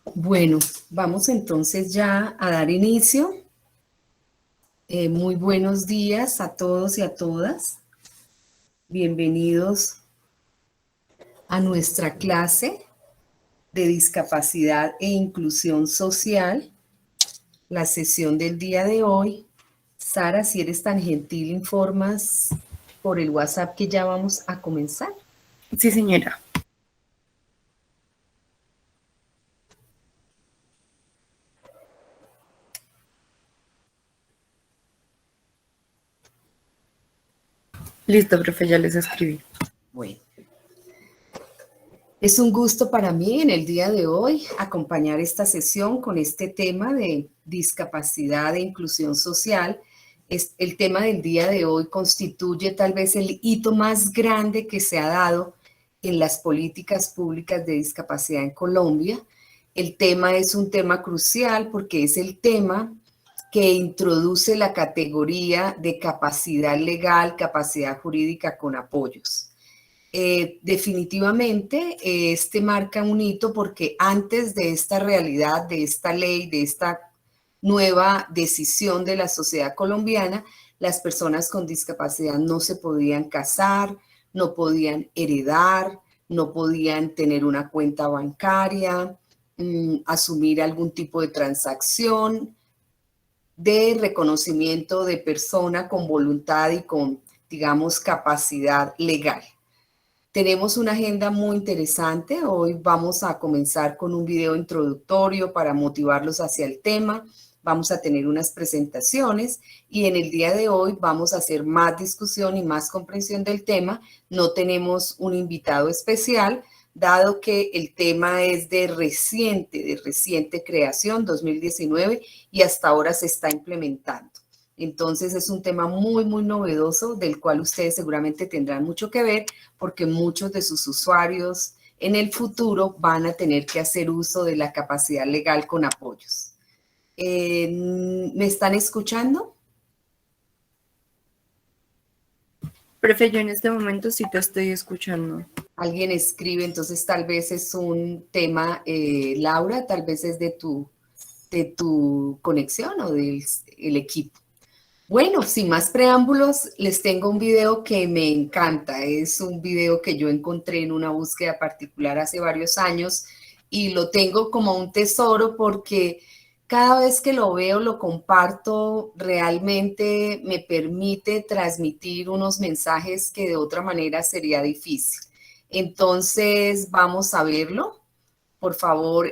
Bueno, vamos entonces ya a dar inicio. Muy buenos días a todos y a todas. Bienvenidos a nuestra clase de discapacidad e inclusión social. La sesión del día de hoy. Sara, si eres tan gentil, informas por el WhatsApp que ya vamos a comenzar. Sí, señora. Listo, profe, ya les escribí. Bueno, es un gusto para mí en el día de hoy acompañar esta sesión con este tema de discapacidad e inclusión social. El tema del día de hoy constituye tal vez el hito más grande que se ha dado en las políticas públicas de discapacidad en Colombia. El tema es un tema crucial porque es el tema que introduce la categoría de capacidad legal, capacidad jurídica con apoyos. Definitivamente este marca un hito porque antes de esta realidad, de esta ley, de esta nueva decisión de la sociedad colombiana, las personas con discapacidad no se podían casar, no podían heredar, no podían tener una cuenta bancaria, asumir algún tipo de transacción de reconocimiento de persona con voluntad y con, digamos, capacidad legal. Tenemos una agenda muy interesante. Hoy vamos a comenzar con un video introductorio para motivarlos hacia el tema. Vamos a tener unas presentaciones y en el día de hoy vamos a hacer más discusión y más comprensión del tema. No tenemos un invitado especial, dado que el tema es de reciente creación, 2019, y hasta ahora se está implementando. Entonces es un tema muy, muy novedoso del cual ustedes seguramente tendrán mucho que ver porque muchos de sus usuarios en el futuro van a tener que hacer uso de la capacidad legal con apoyos. ¿Me están escuchando? Profe, yo en este momento sí te estoy escuchando. Alguien escribe, entonces tal vez es un tema, Laura, tal vez es de tu conexión o del el equipo. Bueno, sin más preámbulos, les tengo un video que me encanta. Es un video que yo encontré en una búsqueda particular hace varios años y lo tengo como un tesoro porque cada vez que lo veo, lo comparto, realmente me permite transmitir unos mensajes que de otra manera sería difícil. Entonces, vamos a verlo. Por favor,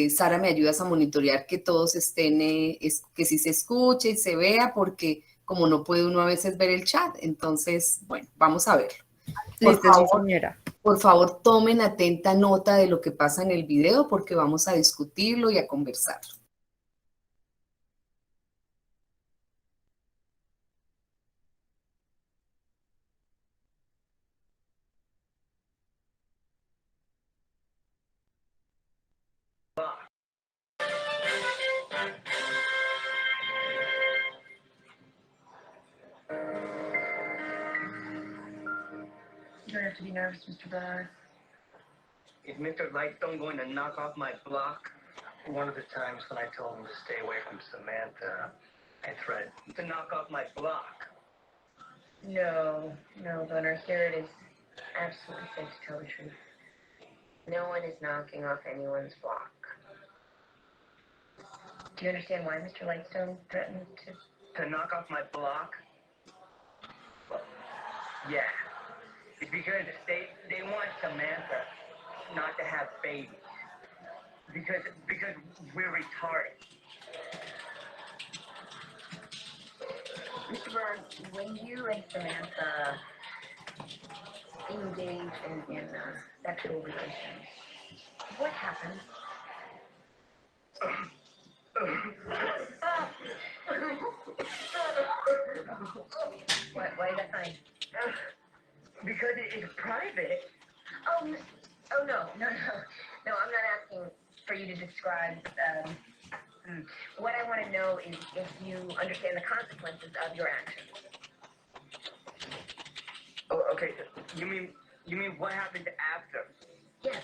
Sara, me ayudas a monitorear que todos estén, que sí se escuche y se vea, porque como no puede uno a veces ver el chat, entonces, bueno, vamos a verlo. Por Listo, sí, favor, señora. por favor, tomen atenta nota de lo que pasa en el video, porque vamos a discutirlo y a conversarlo. You don't have to be nervous, Mr. Bernard. Is Mr. Lightstone going to knock off my block? One of the times when I told him to stay away from Samantha, I threatened to knock off my block. No, Bernard, here it is. Absolutely safe to tell the truth. No one is knocking off anyone's block. Do you understand why Mr. Lightstone threatened to knock off my block? Well, yeah. It's because they want Samantha not to have babies. Because we're retarded. Mr. Byrne, when you and Samantha engage in sexual relations, what happens? Why is that funny? Because it's private. Oh, no. No, I'm not asking for you to describe. What I want to know is if you understand the consequences of your actions. Oh, okay. You mean what happened after? Yes.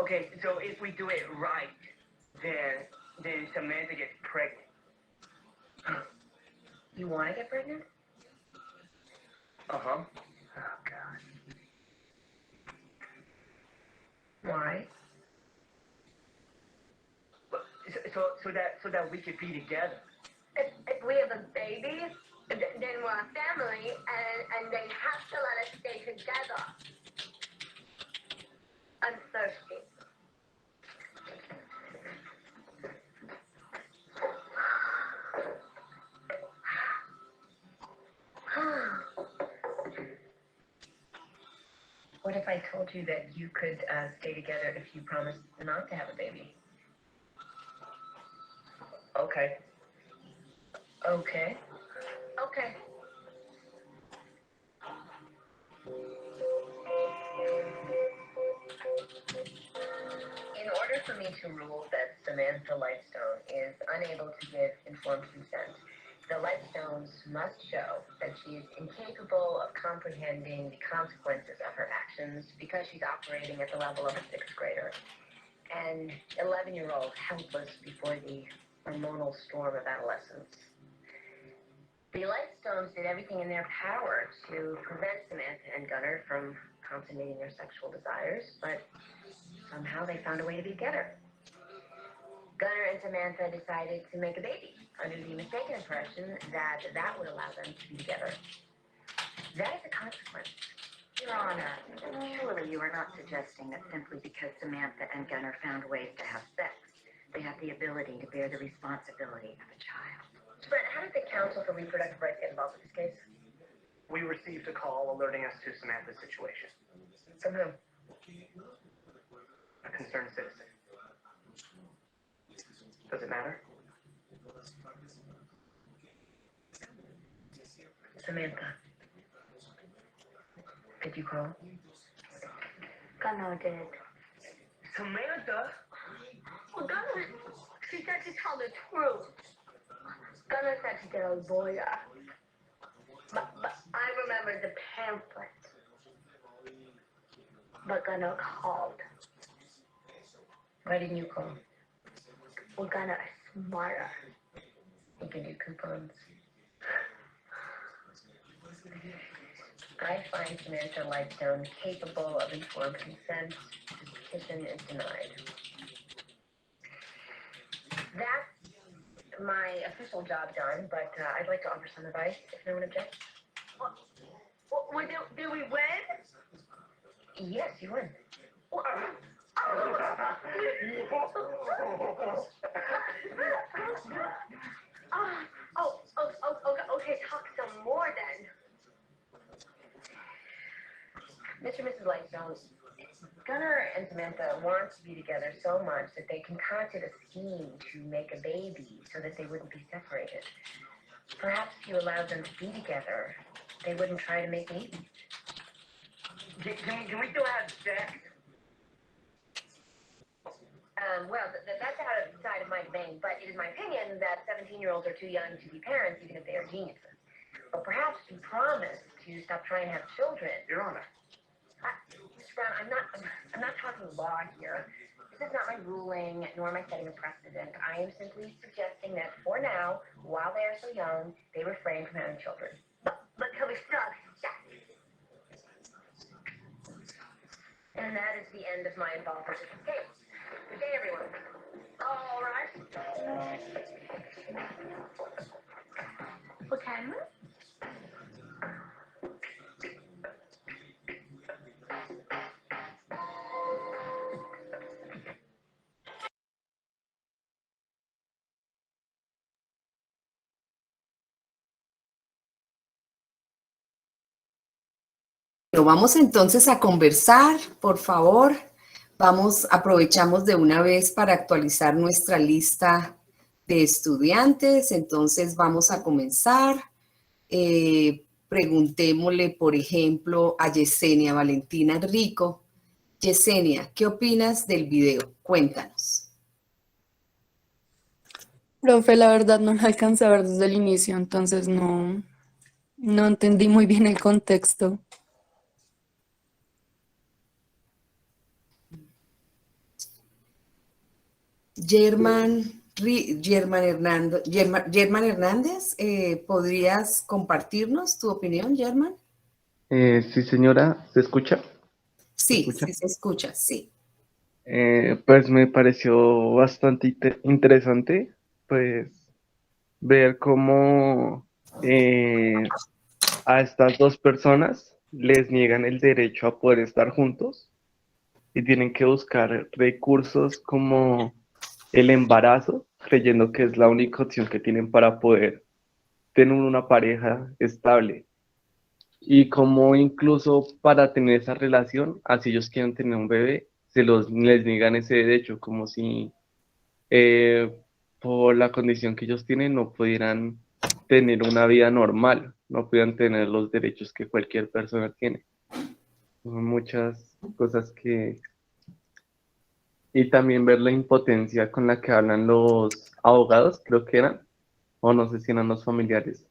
Okay, so if we do it right, then Samantha gets pregnant. You want to get pregnant? Uh-huh. Oh, God. Why? So that we could be together. If we have a baby, then we're a family, and they have to let us stay together. I'm thirsty. What if I told you that you could stay together if you promised not to have a baby? Okay. Okay. Okay. In order for me to rule that Samantha Lightstone is unable to give informed consent, the Lightstones must show that she is incapable of comprehending the consequences of her actions because she's operating at the level of a sixth grader. An 11-year-old helpless before the hormonal storm of adolescence. The Lightstones did everything in their power to prevent Samantha and Gunnar from consummating their sexual desires, but somehow they found a way to be together. Gunnar and Samantha decided to make a baby under the mistaken impression that that would allow them to be together. That is a consequence. Your Honor, surely you are not suggesting that simply because Samantha and Gunnar found ways to have sex, they have the ability to bear the responsibility of a child. Brett, how did the Council for Reproductive Rights get involved with this case? We received a call alerting us to Samantha's situation. From whom? A concerned citizen. Does it matter? Samantha. Did you call? Gunnar did. Samantha? Well, Gunnar, she said to tell the truth. Gunnar said to get a lawyer. But I remember the pamphlet. But Gunnar called. Why didn't you call? Well, Gunnar is smarter. He can do coupons. I find Samantha Lightstone capable of informed consent. The petition is denied. That's my official job done, but I'd like to offer some advice if no one objects. Do we win? Yes, you win. Okay, talk some more then. Mr. and Mrs. Lightstone, Gunnar and Samantha want to be together so much that they concocted a scheme to make a baby so that they wouldn't be separated. Perhaps if you allowed them to be together, they wouldn't try to make babies. Can we still have sex? Well, that's outside of my domain, but it is my opinion that 17-year-olds are too young to be parents, even if they are geniuses. But perhaps you promise to stop trying to have children. Your Honor. Mr. Brown, I'm not talking law here. This is not my ruling, nor am I setting a precedent. I am simply suggesting that for now, while they are so young, they refrain from having children. But till we start, yeah. And that is the end of my involvement in this case. Good day, everyone. All right. What time? Pero vamos entonces a conversar, por favor. Aprovechamos de una vez para actualizar nuestra lista de estudiantes. Entonces vamos a comenzar. Preguntémosle, por ejemplo, a Yesenia Valentina Rico. Yesenia, ¿qué opinas del video? Cuéntanos. Profe, la verdad no la alcancé a ver desde el inicio, entonces no entendí muy bien el contexto. Germán Hernández, ¿podrías compartirnos tu opinión, Germán? Sí, señora, ¿se escucha? ¿Se Sí, escucha? sí se escucha, sí. Pues me pareció bastante interesante, pues, ver cómo a estas dos personas les niegan el derecho a poder estar juntos y tienen que buscar recursos como el embarazo, creyendo que es la única opción que tienen para poder tener una pareja estable. Y como incluso para tener esa relación, así ellos quieren tener un bebé, les niegan ese derecho, como si eh, por la condición que ellos tienen no pudieran tener una vida normal, no pudieran tener los derechos que cualquier persona tiene. Son muchas cosas que... Y también ver la impotencia con la que hablan los abogados, creo que eran, o no sé si eran los familiares,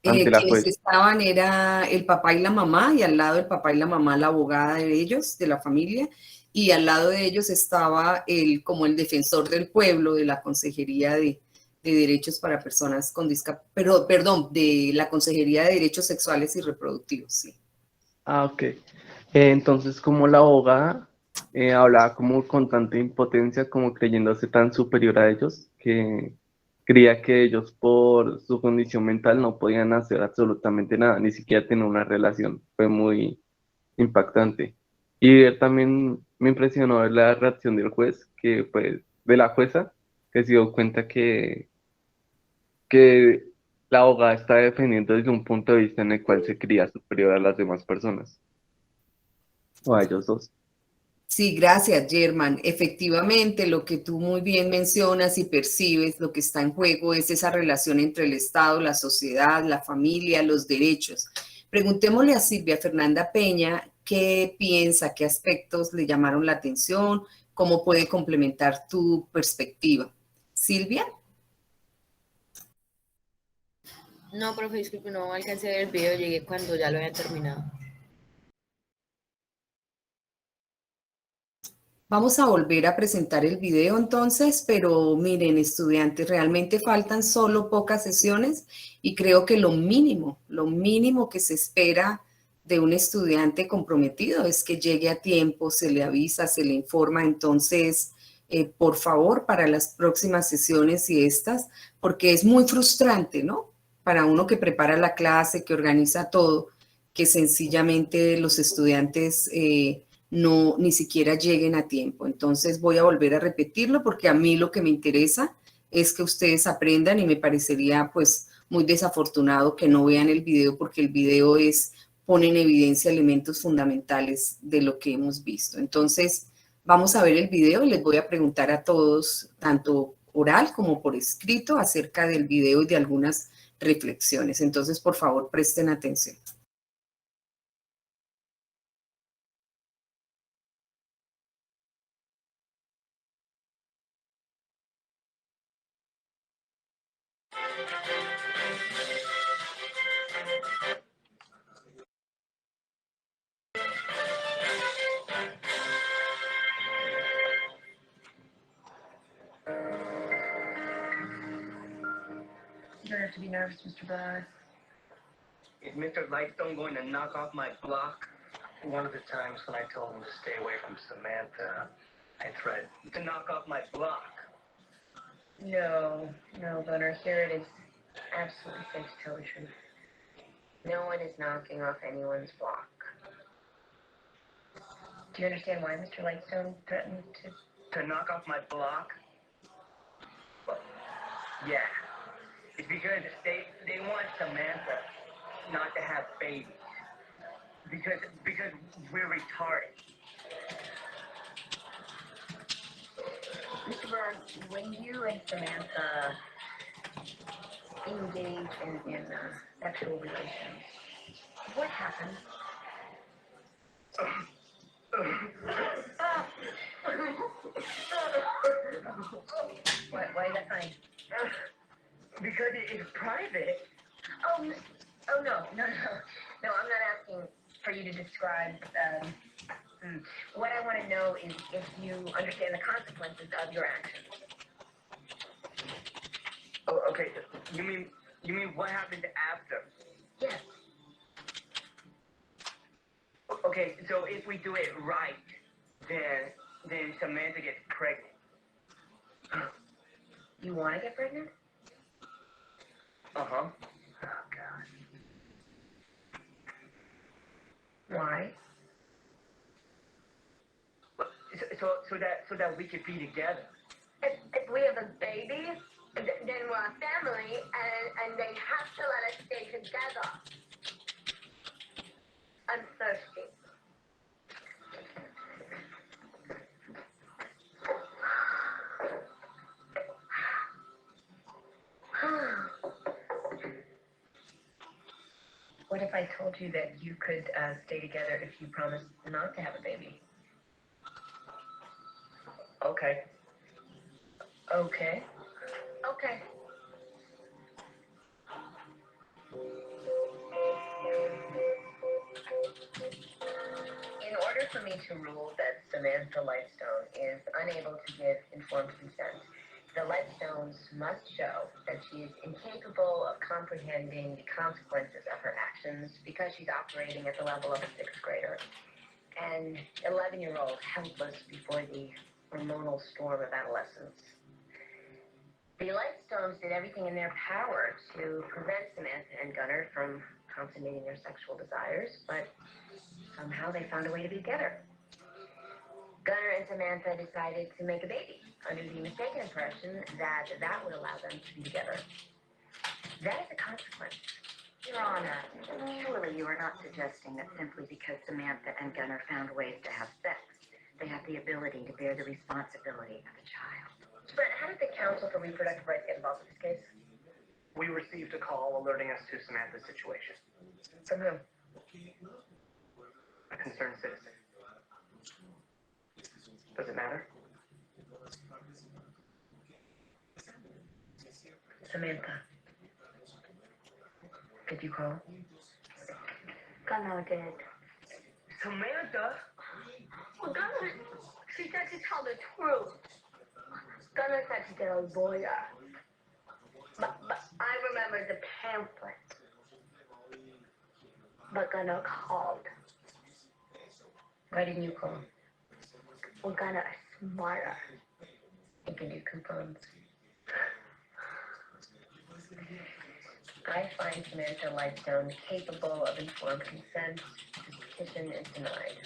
ante la Quienes juez. estaban era el papá y la mamá, y al lado del papá y la mamá la abogada de ellos, de la familia, y al lado de ellos estaba como el defensor del pueblo de la Consejería de Derechos para Personas con Discapacidad, pero perdón, de la Consejería de Derechos Sexuales y Reproductivos, sí. Ah, ok. Entonces, como la abogada hablaba como con tanta impotencia, como creyéndose tan superior a ellos, que creía que ellos por su condición mental no podían hacer absolutamente nada, ni siquiera tener una relación. Fue muy impactante. Y también me impresionó ver la reacción del juez, que pues, de la jueza, que se dio cuenta que la abogada está defendiendo desde un punto de vista en el cual se creía superior a las demás personas, o a ellos dos. Sí, gracias, Germán. Efectivamente, lo que tú muy bien mencionas y percibes, lo que está en juego es esa relación entre el Estado, la sociedad, la familia, los derechos. Preguntémosle a Silvia Fernanda Peña qué piensa, qué aspectos le llamaron la atención, cómo puede complementar tu perspectiva. Silvia. No, profe, disculpe, no alcancé a ver el video, llegué cuando ya lo había terminado. Vamos a volver a presentar el video entonces, pero miren, estudiantes, realmente faltan solo pocas sesiones y creo que lo mínimo que se espera de un estudiante comprometido es que llegue a tiempo, se le avisa, se le informa. Entonces, por favor, para las próximas sesiones y estas, porque es muy frustrante, ¿no? Para uno que prepara la clase, que organiza todo, que sencillamente los estudiantes no ni siquiera lleguen a tiempo. Entonces voy a volver a repetirlo porque a mí lo que me interesa es que ustedes aprendan y me parecería pues muy desafortunado que no vean el video porque el video pone en evidencia elementos fundamentales de lo que hemos visto. Entonces vamos a ver el video y les voy a preguntar a todos, tanto oral como por escrito, acerca del video y de algunas reflexiones. Entonces, por favor, presten atención. You don't have to be nervous, Mr. Blas. Is Mr. Lightstone going to knock off my block? One of the times when I told him to stay away from Samantha, I threatened to knock off my block. No, Gunnar, here it is absolutely safe to tell the truth. No one is knocking off anyone's block. Do you understand why Mr. Lightstone threatened to... To knock off my block? Well, yeah. It's because they want Samantha not to have babies. Because we're retarded. Mr. Blas, when you and Samantha engage in sexual relations, what happened? Why is that funny? Because it's private. Oh, no. No, I'm not asking for you to describe. What I want to know is if you understand the consequences of your actions. Oh, okay. You mean what happened after? Yes. Okay, so if we do it right, then Samantha gets pregnant. You want to get pregnant? Uh-huh. Oh God. Why? So that we could be together. If we have a baby, then we're a family, and they have to let us stay together. I'm thirsty. What if I told you that you could stay together if you promised not to have a baby? Okay. Okay. Okay. In order for me to rule that Samantha Lightstone is unable to give informed consent, the Lightstones must show that she is incapable of comprehending the consequences of her actions because she's operating at the level of a sixth grader, and 11-year-old helpless before the hormonal storm of adolescence. The Lightstones did everything in their power to prevent Samantha and Gunnar from consummating their sexual desires, but somehow they found a way to be together. Gunnar and Samantha decided to make a baby under the mistaken impression that that would allow them to be together. That is a consequence. Your Honor, surely you are not suggesting that simply because Samantha and Gunnar found ways to have sex, they have the ability to bear the responsibility of a child. Brett, how did the Council for Reproductive Rights get involved with this case? We received a call alerting us to Samantha's situation. From whom? A concerned citizen. Does it matter? Samantha. Did you call? Gunnar did. Samantha? Well, Gunnar, she said to tell the truth. Gunnar said to get a lawyer. But I remember the pamphlet. But Gunnar called. Why didn't you call? Well, Gunnar is smarter. He can do complaints. I find Samantha Lightstone capable of informed consent. This petition is denied.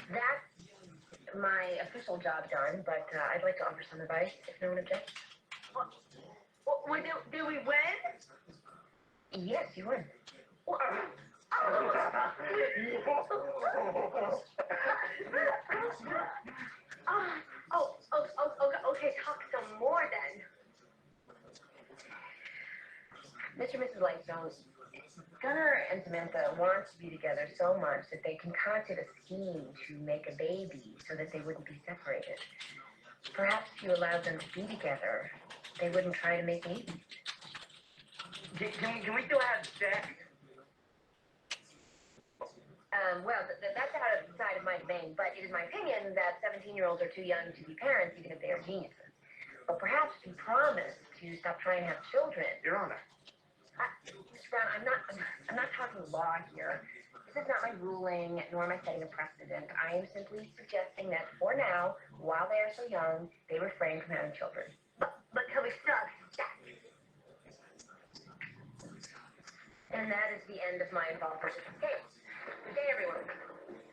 That's my official job done, but I'd like to offer some advice if no one objects. Did we win? Yes, you win. Okay, talk some more then. Mr. and Mrs. Lightstone, Gunnar and Samantha want to be together so much that they concocted a scheme to make a baby so that they wouldn't be separated. Perhaps if you allowed them to be together, they wouldn't try to make babies. Can we still have sex? Well, that's outside of my domain, but it is my opinion that 17-year-olds are too young to be parents, even if they are geniuses. But perhaps if you promise to stop trying to have children. Your Honor. Mr. Brown, I'm not talking law here. This is not my ruling, nor am I setting a precedent. I am simply suggesting that for now, while they are so young, they refrain from having children. But till we start. And that is the end of my involvement in this case. Good day, everyone.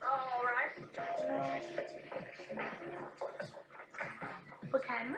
All right. What time?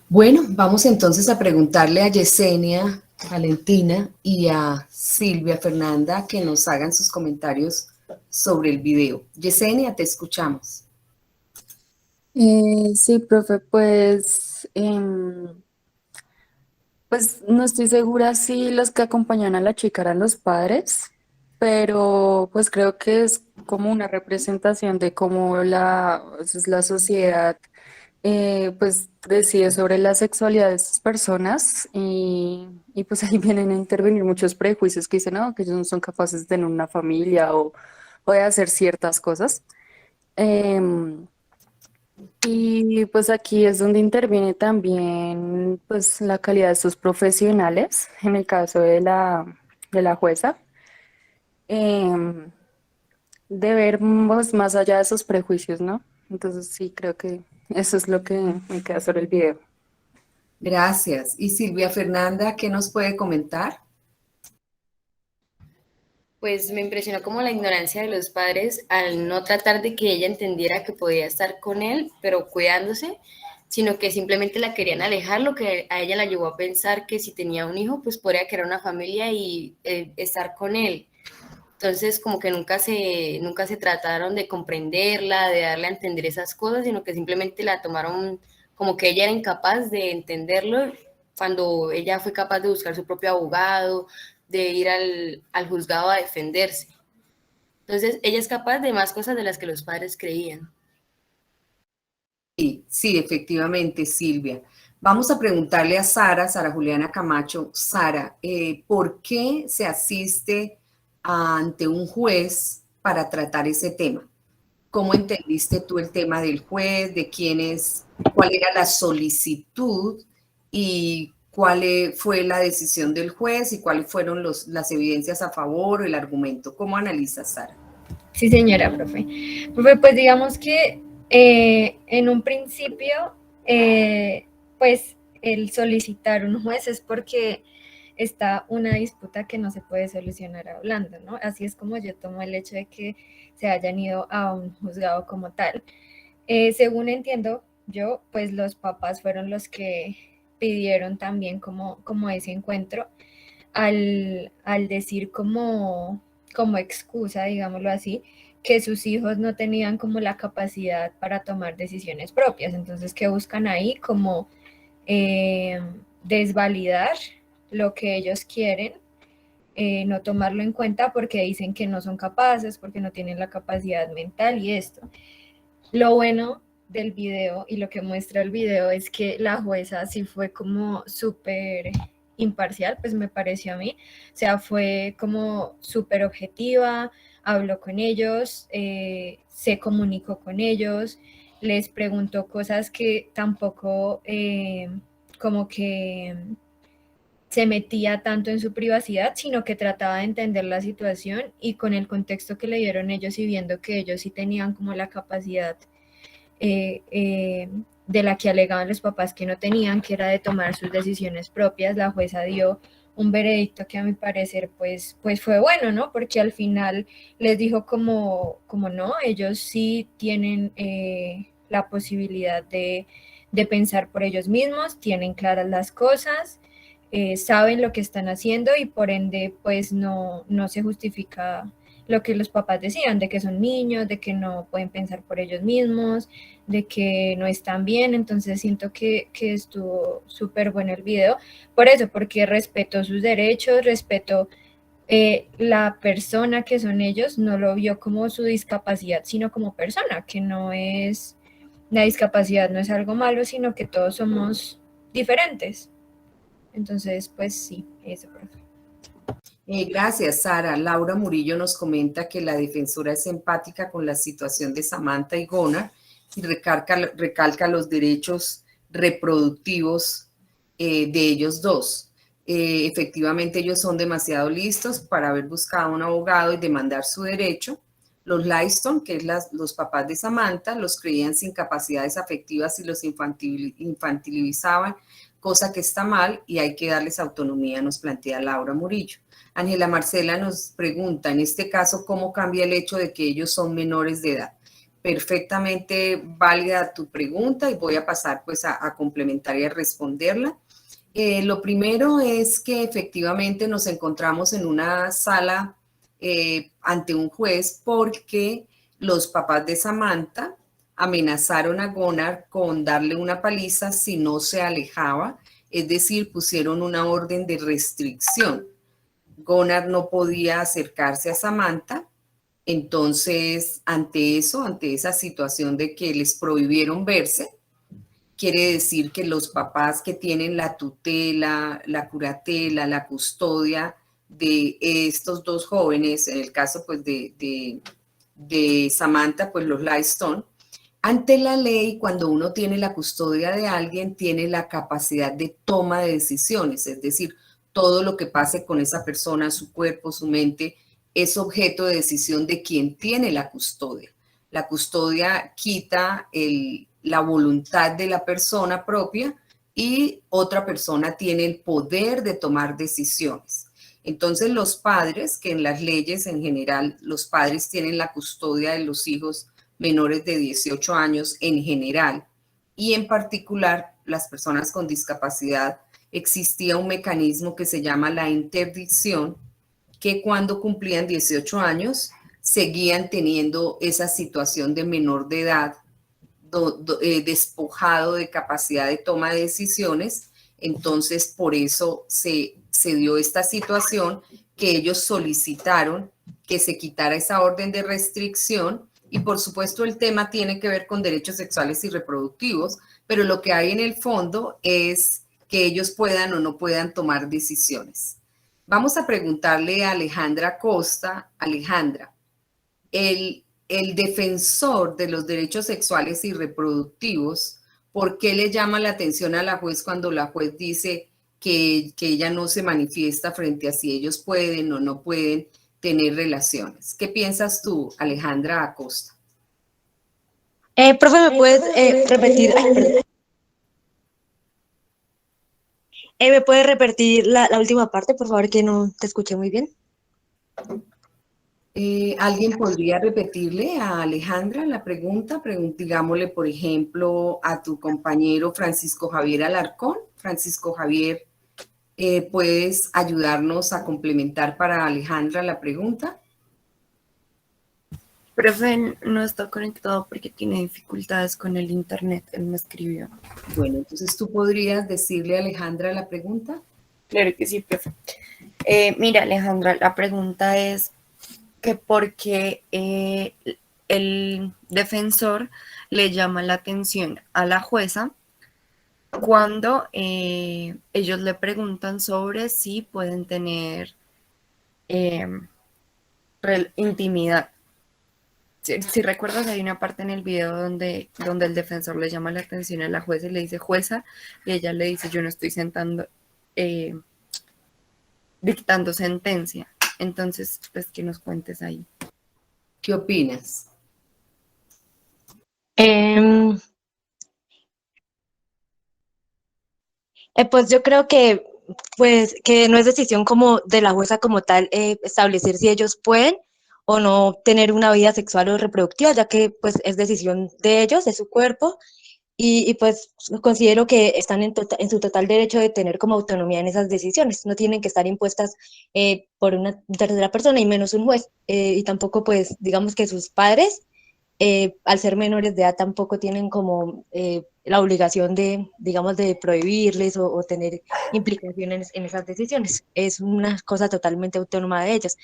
Bueno, vamos entonces a preguntarle a Yesenia, Valentina y a Silvia Fernanda que nos hagan sus comentarios sobre el video. Yesenia, te escuchamos. Sí, profe, pues no estoy segura si los que acompañan a la chica eran los padres, pero pues creo que es como una representación de cómo la sociedad pues decide sobre la sexualidad de estas personas y pues ahí vienen a intervenir muchos prejuicios que dicen, no, que ellos no son capaces de tener una familia o de hacer ciertas cosas. Em, y pues aquí es donde interviene también pues la calidad de sus profesionales, en el caso de la jueza, em, de ver pues, más allá de esos prejuicios, ¿no? Entonces sí, creo que eso es lo que me queda sobre el video. Gracias. Y Silvia Fernanda, ¿qué nos puede comentar? Pues me impresionó como la ignorancia de los padres al no tratar de que ella entendiera que podía estar con él, pero cuidándose, sino que simplemente la querían alejar, lo que a ella la llevó a pensar que si tenía un hijo, pues podría crear una familia y estar con él. Entonces, como que nunca se trataron de comprenderla, de darle a entender esas cosas, sino que simplemente la tomaron como que ella era incapaz de entenderlo cuando ella fue capaz de buscar su propio abogado, de ir al juzgado a defenderse. Entonces, ella es capaz de más cosas de las que los padres creían. Sí, sí, efectivamente, Silvia. Vamos a preguntarle a Sara Juliana Camacho. Sara, ¿por qué se asiste ante un juez para tratar ese tema? ¿Cómo entendiste tú el tema del juez, de cuál era la solicitud y fue la decisión del juez y cuáles fueron las evidencias a favor o el argumento? ¿Cómo analizas, Sara? Sí, señora, profe. Profe, pues digamos que en un principio, pues el solicitar un juez es porque está una disputa que no se puede solucionar hablando, ¿no? Así es como yo tomo el hecho de que se hayan ido a un juzgado como tal. Según entiendo yo, pues los papás fueron los que pidieron también como ese encuentro al decir como excusa, digámoslo así, que sus hijos no tenían como la capacidad para tomar decisiones propias. Entonces, ¿qué buscan ahí? Como desvalidar lo que ellos quieren, no tomarlo en cuenta porque dicen que no son capaces, porque no tienen la capacidad mental y esto. Lo bueno del video y lo que muestra el video es que la jueza sí fue como súper imparcial, pues me pareció a mí, o sea, fue como súper objetiva, habló con ellos, se comunicó con ellos, les preguntó cosas que tampoco como que se metía tanto en su privacidad, sino que trataba de entender la situación y con el contexto que le dieron ellos y viendo que ellos sí tenían como la capacidad de la que alegaban los papás que no tenían, que era de tomar sus decisiones propias, la jueza dio un veredicto que a mi parecer pues fue bueno, ¿no? Porque al final les dijo como no, ellos sí tienen la posibilidad de pensar por ellos mismos, tienen claras las cosas, saben lo que están haciendo y por ende pues no se justifica lo que los papás decían, de que son niños, de que no pueden pensar por ellos mismos, de que no están bien. Entonces siento que estuvo súper bueno el video, por eso, porque respetó sus derechos, respetó la persona que son ellos, no lo vio como su discapacidad, sino como persona, que no es, la discapacidad no es algo malo, sino que todos somos diferentes. Entonces, pues sí, eso, profe. Gracias, Sara. Laura Murillo nos comenta que la defensora es empática con la situación de Samantha y Gunnar y recalca los derechos reproductivos de ellos dos. Efectivamente, ellos son demasiado listos para haber buscado un abogado y demandar su derecho. Los Lyston, que es los papás de Samantha, los creían sin capacidades afectivas y los infantilizaban, cosa que está mal y hay que darles autonomía, nos plantea Laura Murillo. Ángela Marcela nos pregunta, en este caso, ¿cómo cambia el hecho de que ellos son menores de edad? Perfectamente válida tu pregunta y voy a pasar pues a complementar y a responderla. Lo primero es que efectivamente nos encontramos en una sala ante un juez porque los papás de Samantha amenazaron a Gunnar con darle una paliza si no se alejaba, es decir, pusieron una orden de restricción. Gunnar no podía acercarse a Samantha. Entonces, ante esa situación de que les prohibieron verse, quiere decir que los papás que tienen la tutela, la curatela, la custodia de estos dos jóvenes, en el caso pues de Samantha, pues los Lightstone, ante la ley, cuando uno tiene la custodia de alguien, tiene la capacidad de toma de decisiones, es decir, todo lo que pase con esa persona, su cuerpo, su mente, es objeto de decisión de quien tiene la custodia. La custodia quita la voluntad de la persona propia y otra persona tiene el poder de tomar decisiones. Entonces los padres, que en las leyes en general, los padres tienen la custodia de los hijos menores de 18 años en general, y en particular las personas con discapacidad, existía un mecanismo que se llama la interdicción, que cuando cumplían 18 años seguían teniendo esa situación de menor de edad, despojado de capacidad de toma de decisiones. Entonces por eso se dio esta situación que ellos solicitaron que se quitara esa orden de restricción. Y por supuesto el tema tiene que ver con derechos sexuales y reproductivos, pero lo que hay en el fondo es que ellos puedan o no puedan tomar decisiones. Vamos a preguntarle a Alejandra Costa. Alejandra, el defensor de los derechos sexuales y reproductivos, ¿por qué le llama la atención a la juez cuando la juez dice que ella no se manifiesta frente a si ellos pueden o no pueden tener relaciones? ¿Qué piensas tú, Alejandra Acosta? Profe, ¿me puedes repetir? Ay, perdón. ¿Me puedes repetir la última parte, por favor, que no te escuché muy bien? ¿Alguien podría repetirle a Alejandra la pregunta? Digámosle, por ejemplo, a tu compañero Francisco Javier Alarcón. Francisco Javier, ¿puedes ayudarnos a complementar para Alejandra la pregunta? Profe, no está conectado porque tiene dificultades con el internet, él me escribió. Bueno, entonces tú podrías decirle a Alejandra la pregunta. Claro que sí, profe. Mira, Alejandra, la pregunta es que por qué el defensor le llama la atención a la jueza cuando ellos le preguntan sobre si pueden tener intimidad. Si recuerdas, hay una parte en el video donde el defensor le llama la atención a la jueza y le dice jueza, y ella le dice yo no estoy dictando sentencia. Entonces, pues que nos cuentes ahí. ¿Qué opinas? Pues yo creo que, pues, que no es decisión como de la jueza como tal establecer si ellos pueden o no tener una vida sexual o reproductiva, ya que pues es decisión de ellos, de su cuerpo, y pues considero que están en su total derecho de tener como autonomía en esas decisiones, no tienen que estar impuestas por una tercera persona y menos un juez, y tampoco pues digamos que sus padres, al ser menores de edad, tampoco tienen como la obligación de, digamos, de prohibirles o tener implicaciones en esas decisiones. Es una cosa totalmente autónoma de ellos.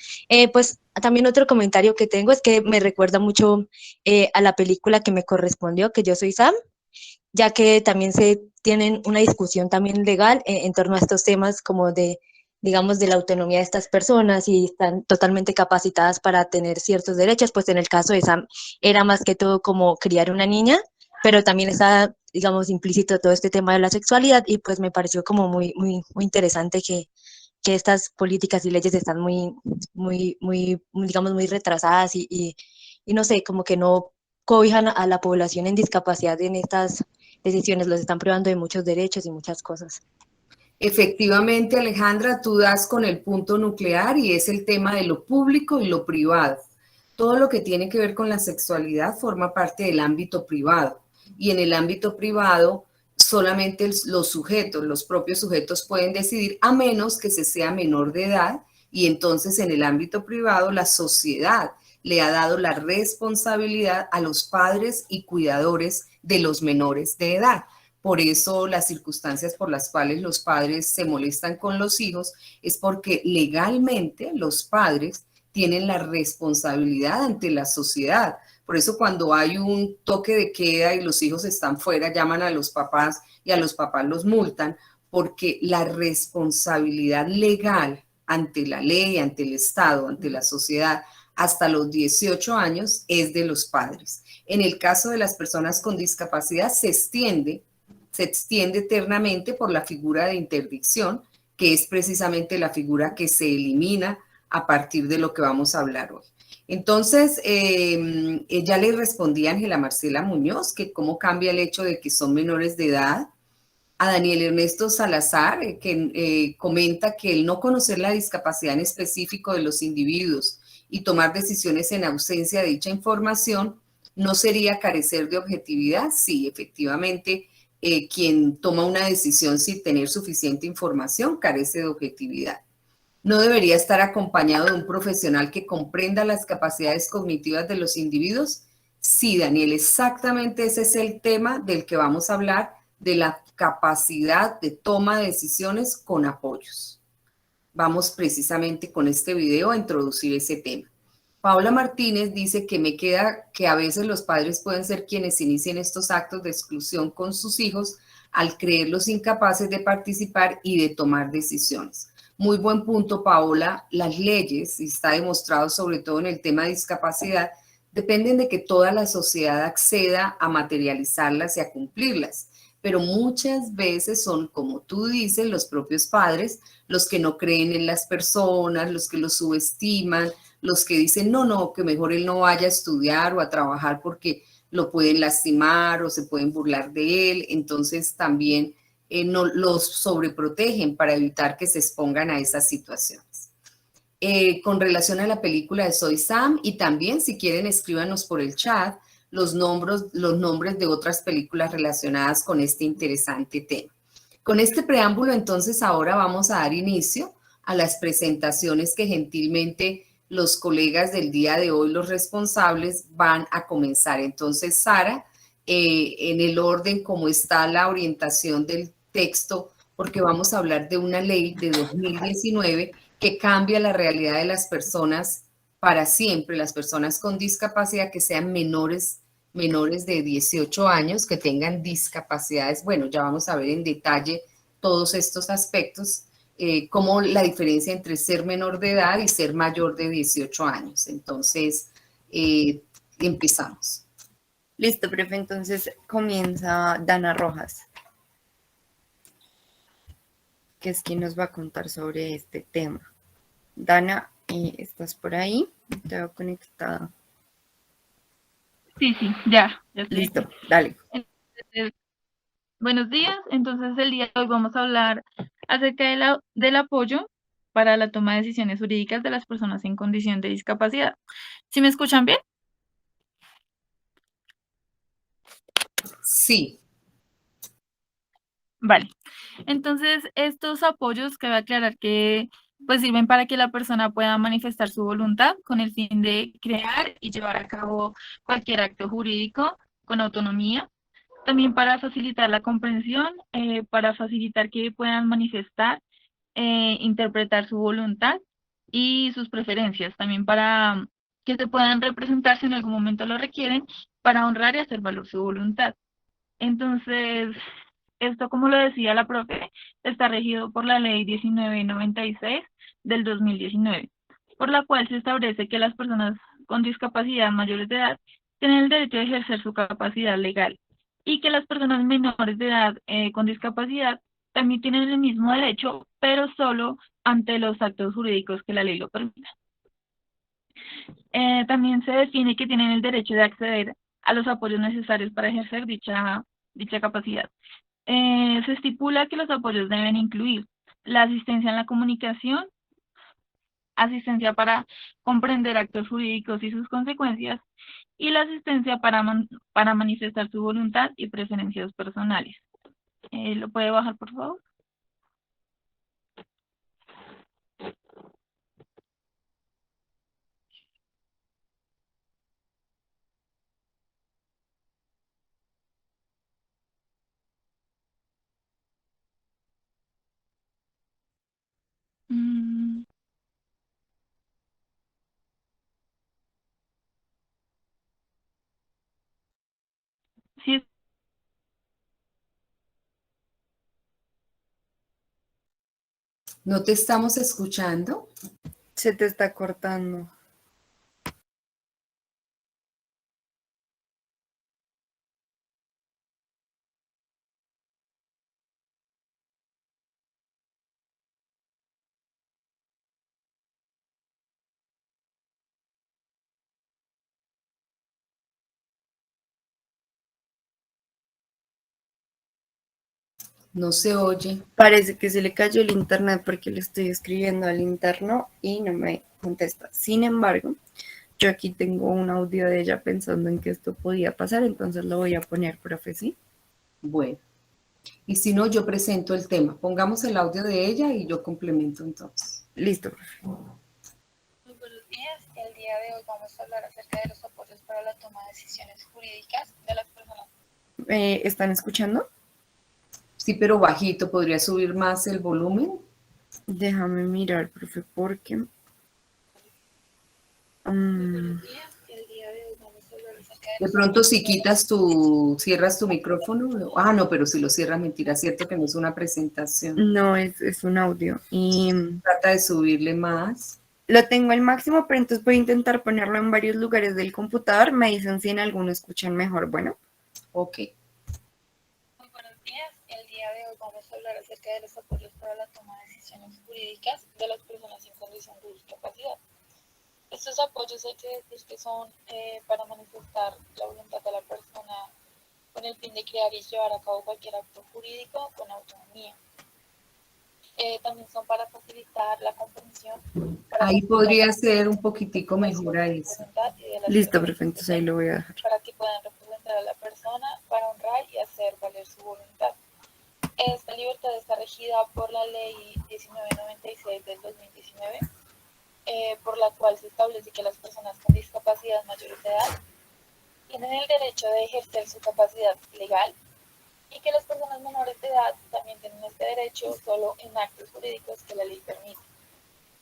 Pues también otro comentario que tengo es que me recuerda mucho a la película que me correspondió, que Yo Soy Sam, ya que también se tienen una discusión también legal en torno a estos temas como de, digamos, de la autonomía de estas personas y están totalmente capacitadas para tener ciertos derechos. Pues en el caso de Sam era más que todo como criar una niña, pero también está, digamos, implícito todo este tema de la sexualidad, y pues me pareció como muy interesante que estas políticas y leyes están digamos, muy retrasadas y no sé, como que no cobijan a la población en discapacidad en estas decisiones, los están privando de muchos derechos y muchas cosas. Efectivamente, Alejandra, tú das con el punto nuclear y es el tema de lo público y lo privado. Todo lo que tiene que ver con la sexualidad forma parte del ámbito privado, y en el ámbito privado solamente los sujetos, los propios sujetos pueden decidir, a menos que se sea menor de edad, y entonces en el ámbito privado la sociedad le ha dado la responsabilidad a los padres y cuidadores de los menores de edad. por eso las circunstancias por las cuales los padres se molestan con los hijos es porque legalmente los padres tienen la responsabilidad ante la sociedad. Por eso cuando hay un toque de queda y los hijos están fuera, llaman a los papás y a los papás los multan, porque la responsabilidad legal ante la ley, ante el Estado, ante la sociedad, hasta los 18 años es de los padres. En el caso de las personas con discapacidad se extiende eternamente por la figura de interdicción, que es precisamente la figura que se elimina a partir de lo que vamos a hablar hoy. Entonces, ya le respondí a Ángela Marcela Muñoz que cómo cambia el hecho de que son menores de edad. A Daniel Ernesto Salazar, que comenta que el no conocer la discapacidad en específico de los individuos y tomar decisiones en ausencia de dicha información no sería carecer de objetividad. Sí, efectivamente, quien toma una decisión sin tener suficiente información carece de objetividad. No debería estar acompañado de un profesional que comprenda las capacidades cognitivas de los individuos. Sí, Daniel, exactamente ese es el tema del que vamos a hablar, de la capacidad de toma de decisiones con apoyos. Vamos precisamente con este video a introducir ese tema. Paola Martínez dice que me queda que a veces los padres pueden ser quienes inicien estos actos de exclusión con sus hijos al creerlos incapaces de participar y de tomar decisiones. Muy buen punto, Paola. Las leyes, y está demostrado sobre todo en el tema de discapacidad, dependen de que toda la sociedad acceda a materializarlas y a cumplirlas. Pero muchas veces son, como tú dices, los propios padres los que no creen en las personas, los que los subestiman, los que dicen, no, que mejor él no vaya a estudiar o a trabajar porque lo pueden lastimar o se pueden burlar de él. Entonces también no los sobreprotegen para evitar que se expongan a esas situaciones. Con relación a la película de Soy Sam, y también si quieren escríbanos por el chat los nombres de otras películas relacionadas con este interesante tema. Con este preámbulo, entonces, ahora vamos a dar inicio a las presentaciones que gentilmente los colegas del día de hoy, los responsables, van a comenzar. Entonces, Sara, en el orden como está la orientación del texto, porque vamos a hablar de una ley de 2019 que cambia la realidad de las personas para siempre, las personas con discapacidad que sean menores de 18 años, que tengan discapacidades. Bueno, ya vamos a ver en detalle todos estos aspectos, como la diferencia entre ser menor de edad y ser mayor de 18 años. Entonces, empezamos. Listo, profe, entonces comienza Dana Rojas, que es quien nos va a contar sobre este tema. Dana, ¿estás por ahí? Te veo conectada. Sí, ya estoy. Listo, dale. Entonces, buenos días. Entonces, el día de hoy vamos a hablar acerca del apoyo para la toma de decisiones jurídicas de las personas en condición de discapacidad. ¿Sí me escuchan bien? Sí. Vale. Entonces, estos apoyos que voy a aclarar que pues sirven para que la persona pueda manifestar su voluntad con el fin de crear y llevar a cabo cualquier acto jurídico con autonomía. También para facilitar la comprensión, para facilitar que puedan manifestar, interpretar su voluntad y sus preferencias. También para que se puedan representar si en algún momento lo requieren, para honrar y hacer valer su voluntad. Entonces, esto, como lo decía la profe, está regido por la Ley 1996 del 2019, por la cual se establece que las personas con discapacidad mayores de edad tienen el derecho de ejercer su capacidad legal y que las personas menores de edad con discapacidad también tienen el mismo derecho, pero solo ante los actos jurídicos que la ley lo permita. También se define que tienen el derecho de acceder a los apoyos necesarios para ejercer dicha capacidad. Se estipula que los apoyos deben incluir la asistencia en la comunicación, asistencia para comprender actos jurídicos y sus consecuencias, y la asistencia para manifestar su voluntad y preferencias personales. ¿Lo puede bajar, por favor? Sí, ¿No te estamos escuchando? Se te está cortando. No se oye. Parece que se le cayó el internet porque le estoy escribiendo al interno y no me contesta. Sin embargo, yo aquí tengo un audio de ella pensando en que esto podía pasar, entonces lo voy a poner, profe, ¿sí? Bueno, y si no, yo presento el tema. Pongamos el audio de ella y yo complemento entonces. Listo, profe. Muy buenos días. El día de hoy vamos a hablar acerca de los apoyos para la toma de decisiones jurídicas de las personas. ¿Están escuchando? Sí, pero bajito. ¿Podría subir más el volumen? Déjame mirar, profe, porque... Muy buenos días. El día de hoy vamos a hablar acerca de De los pronto apoyos si quitas cierras tu micrófono. Ah, no, pero si lo cierras, mentira, cierto que no es una presentación. No, es un audio. Y Trata de subirle más. lo tengo al máximo, pero entonces voy a intentar ponerlo en varios lugares del computador. Me dicen si en alguno escuchan mejor. Bueno, Ok. Muy buenos días. El día de hoy vamos a hablar acerca de los apoyos para la toma de decisiones jurídicas de las personas en condición de discapacidad. Estos apoyos hay que decir que son para manifestar la voluntad de la persona con el fin de crear y llevar a cabo cualquier acto jurídico con autonomía. También son para facilitar la comprensión. Ahí podría ser un poquitico mejor a eso. listo, profe, entonces ahí lo voy a dejar. Para que puedan representar a la persona, para honrar y hacer valer su voluntad. Esta libertad está regida por la Ley 1996 del 2019, por la cual se establece que las personas con discapacidad mayores de edad tienen el derecho de ejercer su capacidad legal y que las personas menores de edad también tienen este derecho solo en actos jurídicos que la ley permite.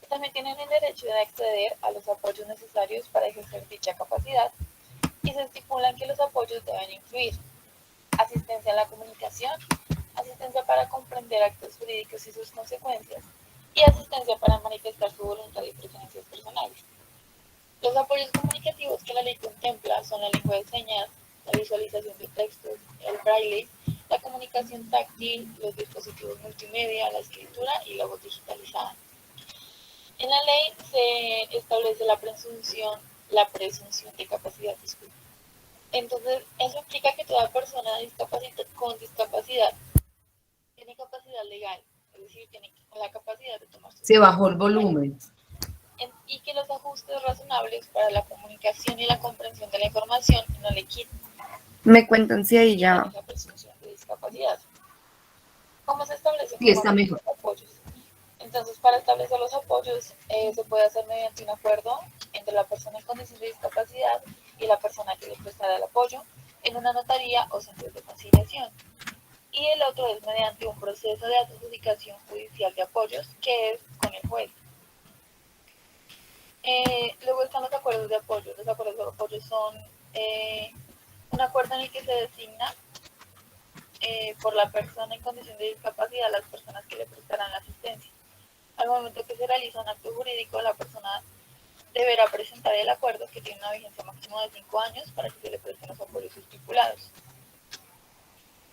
También tienen el derecho de acceder a los apoyos necesarios para ejercer dicha capacidad y se estipulan que los apoyos deben incluir asistencia en la comunicación, asistencia para comprender actos jurídicos y sus consecuencias y asistencia para manifestar su voluntad y preferencias personales. Los apoyos comunicativos que la ley contempla son la lengua de señas, la visualización de textos, el braille, la comunicación táctil, los dispositivos multimedia, la escritura y la voz digitalizada. En la ley se establece la presunción de capacidad. Entonces, eso implica que toda persona con discapacidad tiene capacidad legal, es decir, tiene la capacidad de tomar sus Se bajó el volumen. y que los ajustes razonables para la comunicación y la comprensión de la información no le quiten Me cuentan si ahí ya... la presunción de discapacidad. ¿Cómo se establecen Sí, está los mejor. apoyos? Entonces, para establecer los apoyos se puede hacer mediante un acuerdo entre la persona en condición de discapacidad y la persona que le prestará el apoyo en una notaría o centro de conciliación. Y el otro es mediante un proceso de adjudicación judicial de apoyos, que es con el juez. Luego están los acuerdos de apoyo. Los acuerdos de apoyo son un acuerdo en el que se designa por la persona en condición de discapacidad las personas que le prestarán la asistencia. Al momento que se realiza un acto jurídico, la persona deberá presentar el acuerdo, que tiene una vigencia máxima de 5 años, para que se le presten los apoyos estipulados.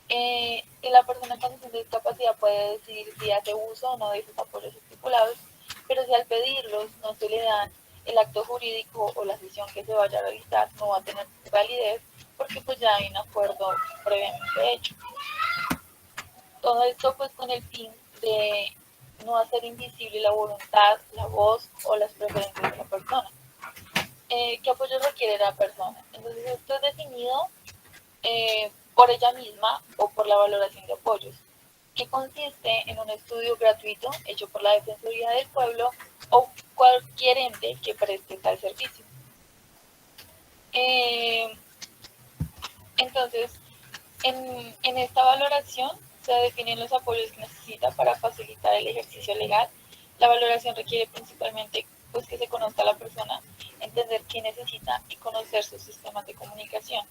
Y la persona en condición de discapacidad puede decidir si hace uso o no de esos apoyos estipulados, pero si al pedirlos no se le dan, el acto jurídico o la sesión que se vaya a realizar no va a tener validez porque pues ya hay un acuerdo previamente hecho. Todo esto pues con el fin de no hacer invisible la voluntad, la voz o las preferencias de la persona. ¿Qué apoyo requiere la persona? Entonces esto es definido por ella misma o por la valoración de apoyos, que consiste en un estudio gratuito hecho por la Defensoría del Pueblo o cualquier ente que preste tal servicio. Entonces, en esta valoración se definen los apoyos que necesita para facilitar el ejercicio legal. La valoración requiere principalmente pues, que se conozca a la persona, entender qué necesita y conocer sus sistemas de comunicación.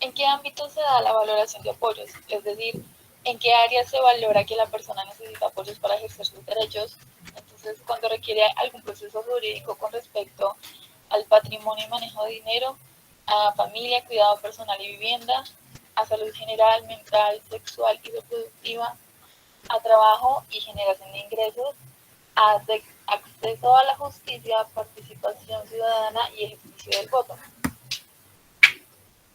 ¿En qué ámbito se da la valoración de apoyos? Es decir, ¿en qué áreas se valora que la persona necesita apoyos para ejercer sus derechos? Entonces, cuando requiere algún proceso jurídico con respecto al patrimonio y manejo de dinero, a familia, cuidado personal y vivienda, a salud general, mental, sexual y reproductiva, a trabajo y generación de ingresos, a acceso a la justicia, participación ciudadana y ejercicio del voto.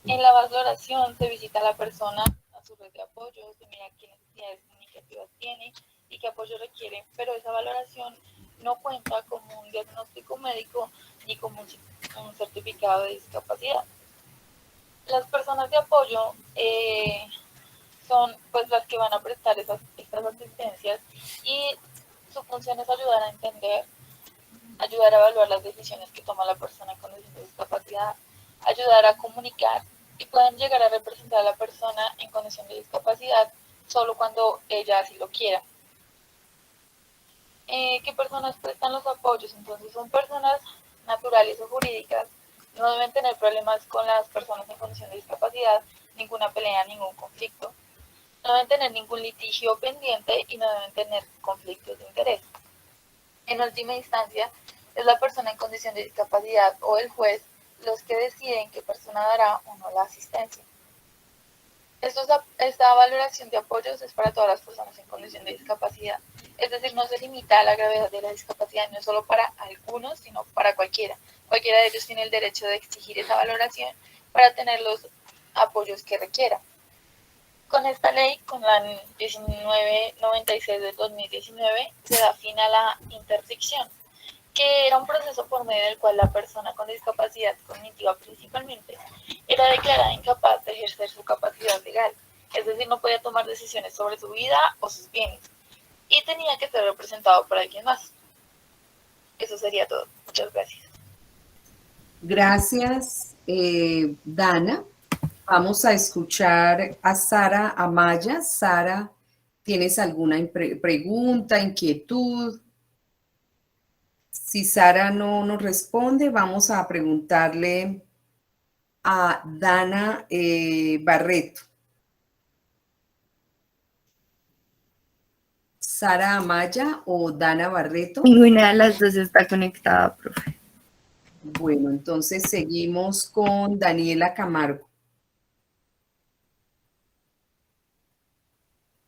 En la valoración se visita a la persona, a su red de apoyo, se mira qué necesidades comunicativas tiene y qué apoyo requiere, pero esa valoración no cuenta como un diagnóstico médico ni como un certificado de discapacidad. Las personas de apoyo son pues las que van a prestar estas asistencias y su función es ayudar a entender, ayudar a evaluar las decisiones que toma la persona con discapacidad, ayudar a comunicar y pueden llegar a representar a la persona en condición de discapacidad solo cuando ella así lo quiera. ¿Qué personas prestan los apoyos? Entonces son personas naturales o jurídicas, no deben tener problemas con las personas en condición de discapacidad, ninguna pelea, ningún conflicto, no deben tener ningún litigio pendiente y no deben tener conflictos de interés. En última instancia, es la persona en condición de discapacidad o el juez los que deciden qué persona dará o no la asistencia. Esta valoración de apoyos es para todas las personas en condición de discapacidad, es decir, no se limita a la gravedad de la discapacidad, no es solo para algunos, sino para cualquiera. Cualquiera de ellos tiene el derecho de exigir esa valoración para tener los apoyos que requiera. Con esta ley, con la 1996 del 2019, se da fin a la interdicción, que era un proceso por medio del cual la persona con discapacidad cognitiva principalmente era declarada incapaz de ejercer su capacidad legal, es decir, no podía tomar decisiones sobre su vida o sus bienes, y tenía que ser representado por alguien más. Eso sería todo. Muchas gracias. Gracias, Dana. Vamos a escuchar a Sara Amaya. Sara, ¿tienes alguna pregunta, inquietud? Si Sara no nos responde, vamos a preguntarle a Dana Barreto. Sara Amaya o Dana Barreto. Ninguna de las dos está conectada, profe. Bueno, entonces seguimos con Daniela Camargo.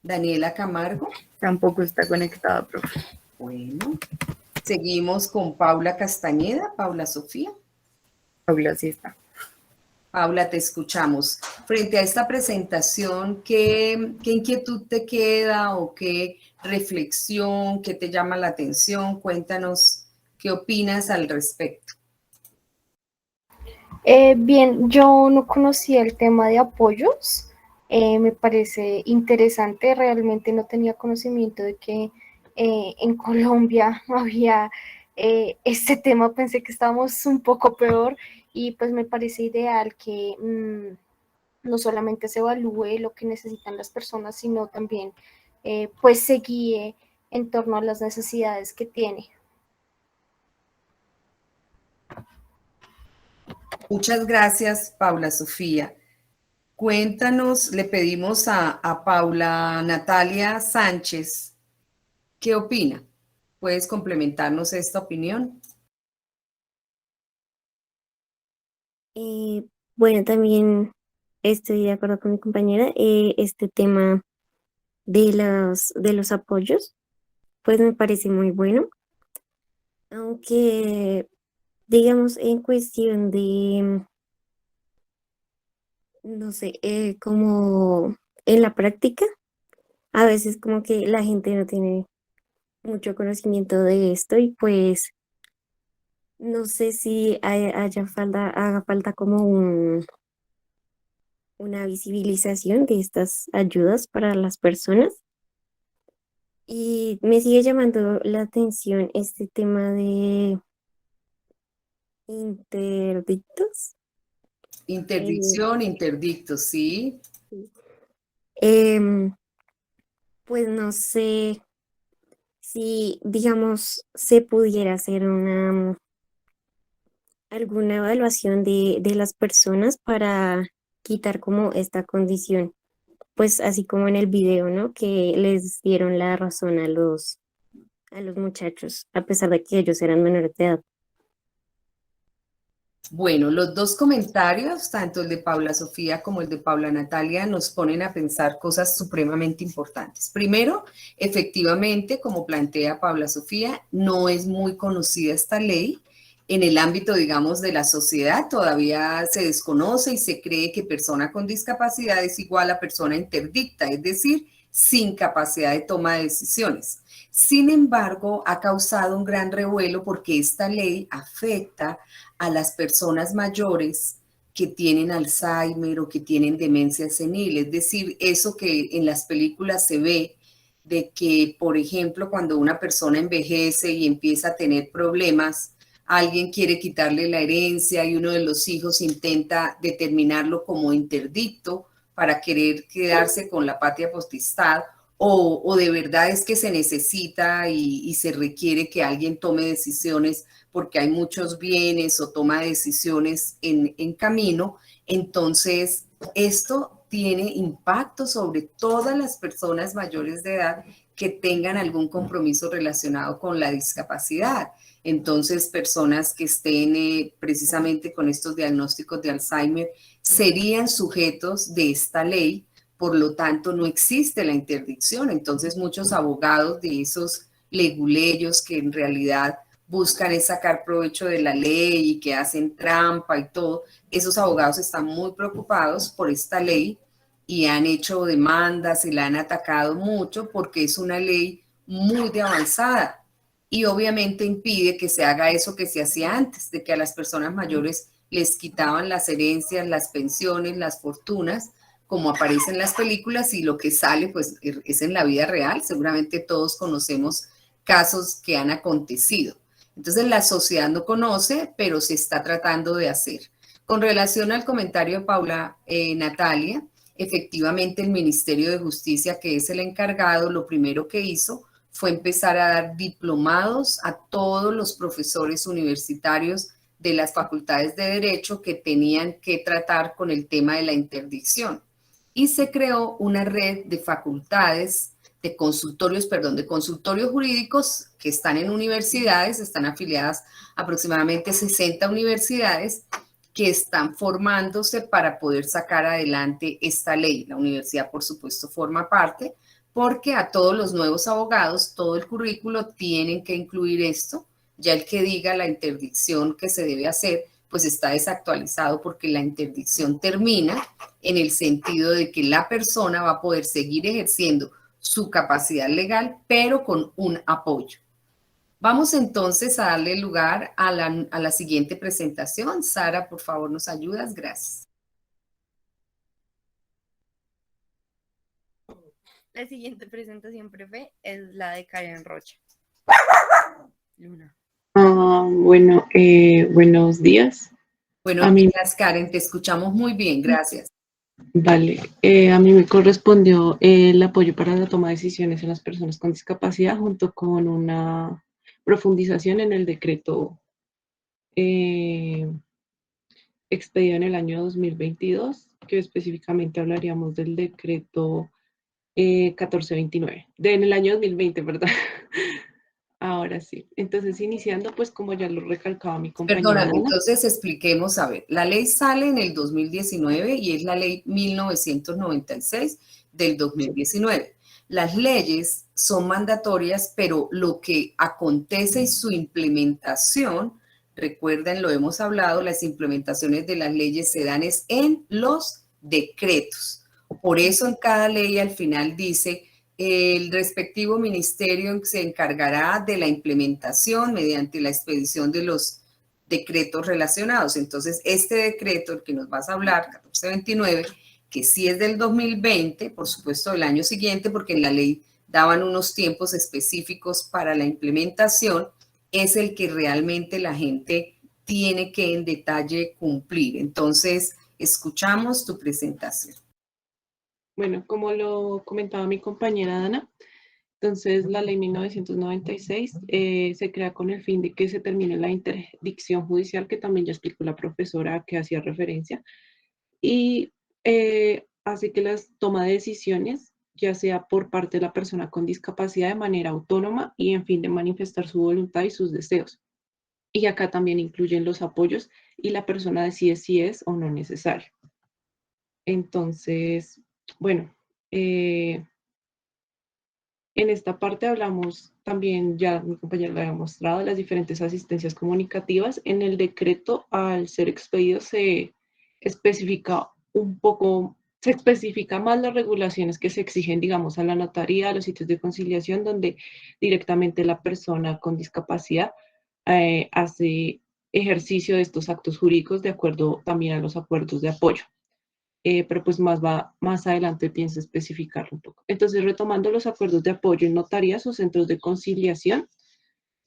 Daniela Camargo. Tampoco está conectada, profe. Bueno, seguimos con Paula Castañeda. Paula Sofía. Paula sí está. Paula, te escuchamos. Frente a esta presentación, ¿qué inquietud te queda o qué reflexión, qué te llama la atención? Cuéntanos qué opinas al respecto. Bien, yo no conocía el tema de apoyos, me parece interesante, realmente no tenía conocimiento de que en Colombia había este tema, pensé que estábamos un poco peor y pues me parece ideal que no solamente se evalúe lo que necesitan las personas, sino también pues se guíe en torno a las necesidades que tiene. Muchas gracias, Paula Sofía. Cuéntanos, le pedimos a Paula Natalia Sánchez, ¿qué opina? ¿Puedes complementarnos esta opinión? Bueno, también estoy de acuerdo con mi compañera. Este tema de los apoyos, pues me parece muy bueno. Aunque, digamos, en cuestión de, no sé, como en la práctica, a veces como que la gente no tiene mucho conocimiento de esto y pues no sé si haga falta como una visibilización de estas ayudas para las personas. Y me sigue llamando la atención este tema de interdictos. Interdicción, interdicto, sí. Pues no sé si, digamos, se pudiera hacer alguna evaluación de las personas para quitar como esta condición, pues así como en el video, ¿no? Que les dieron la razón a los muchachos, a pesar de que ellos eran menores de edad. Bueno, los dos comentarios, tanto el de Paula Sofía como el de Paula Natalia, nos ponen a pensar cosas supremamente importantes. Primero, efectivamente, como plantea Paula Sofía, no es muy conocida esta ley. En el ámbito, digamos, de la sociedad todavía se desconoce y se cree que persona con discapacidad es igual a persona interdicta, es decir, sin capacidad de toma de decisiones. Sin embargo, ha causado un gran revuelo porque esta ley afecta a las personas mayores que tienen Alzheimer o que tienen demencia senil, es decir, eso que en las películas se ve de que, por ejemplo, cuando una persona envejece y empieza a tener problemas, alguien quiere quitarle la herencia y uno de los hijos intenta determinarlo como interdicto para querer quedarse con la patria potestad, o de verdad es que se necesita y se requiere que alguien tome decisiones porque hay muchos bienes o toma decisiones en camino. Entonces, esto tiene impacto sobre todas las personas mayores de edad que tengan algún compromiso relacionado con la discapacidad. Entonces, personas que estén precisamente con estos diagnósticos de Alzheimer serían sujetos de esta ley, por lo tanto no existe la interdicción. Entonces, muchos abogados de esos leguleyos que en realidad buscan es sacar provecho de la ley y que hacen trampa y todo, esos abogados están muy preocupados por esta ley y han hecho demandas y la han atacado mucho porque es una ley muy de avanzada y obviamente impide que se haga eso que se hacía antes, de que a las personas mayores les quitaban las herencias, las pensiones, las fortunas, como aparece en las películas, y lo que sale pues es en la vida real. Seguramente todos conocemos casos que han acontecido. Entonces la sociedad no conoce, pero se está tratando de hacer. Con relación al comentario de Paula Natalia, efectivamente el Ministerio de Justicia, que es el encargado, lo primero que hizo fue empezar a dar diplomados a todos los profesores universitarios de las facultades de Derecho que tenían que tratar con el tema de la interdicción. Y se creó una red de facultades, de consultorios jurídicos que están en universidades, están afiliadas aproximadamente 60 universidades que están formándose para poder sacar adelante esta ley. La universidad, por supuesto, forma parte, porque a todos los nuevos abogados, todo el currículo tienen que incluir esto. Ya el que diga la interdicción que se debe hacer, pues está desactualizado, porque la interdicción termina en el sentido de que la persona va a poder seguir ejerciendo su capacidad legal, pero con un apoyo. Vamos entonces a darle lugar a la siguiente presentación. Sara, por favor, ¿nos ayudas? Gracias. La siguiente presentación, profe, es la de Karen Rocha. Luna. Bueno, buenos días. Buenos días, Karen, te escuchamos muy bien, gracias. Vale, a mí me correspondió el apoyo para la toma de decisiones en las personas con discapacidad, junto con una profundización en el decreto expedido en el año 2022, que específicamente hablaríamos del decreto 1429, en el año 2020, ¿verdad? Ahora sí. Entonces, iniciando, pues como ya lo recalcaba mi compañera. Perdóname, entonces expliquemos, a ver, la ley sale en el 2019 y es la ley 1996 del 2019. Las leyes son mandatorias, pero lo que acontece y su implementación, recuerden, lo hemos hablado, las implementaciones de las leyes se dan es en los decretos. Por eso en cada ley al final dice: el respectivo ministerio se encargará de la implementación mediante la expedición de los decretos relacionados. Entonces, este decreto, el que nos vas a hablar, 1429, que sí es del 2020, por supuesto del año siguiente, porque en la ley daban unos tiempos específicos para la implementación, es el que realmente la gente tiene que en detalle cumplir. Entonces, escuchamos tu presentación. Bueno, como lo comentaba mi compañera Dana, entonces la ley 1996 se crea con el fin de que se termine la interdicción judicial, que también ya explicó la profesora que hacía referencia, y hace que las toma de decisiones, ya sea por parte de la persona con discapacidad de manera autónoma y en fin de manifestar su voluntad y sus deseos. Y acá también incluyen los apoyos y la persona decide si es o no necesario. Entonces, bueno, en esta parte hablamos también, ya mi compañero lo había mostrado, las diferentes asistencias comunicativas. En el decreto, al ser expedido, se especifica un poco, se especifica más las regulaciones que se exigen, digamos, a la notaría, a los sitios de conciliación, donde directamente la persona con discapacidad hace ejercicio de estos actos jurídicos de acuerdo también a los acuerdos de apoyo. Pero pues más adelante pienso especificarlo un poco. Entonces, retomando los acuerdos de apoyo en notarías o centros de conciliación,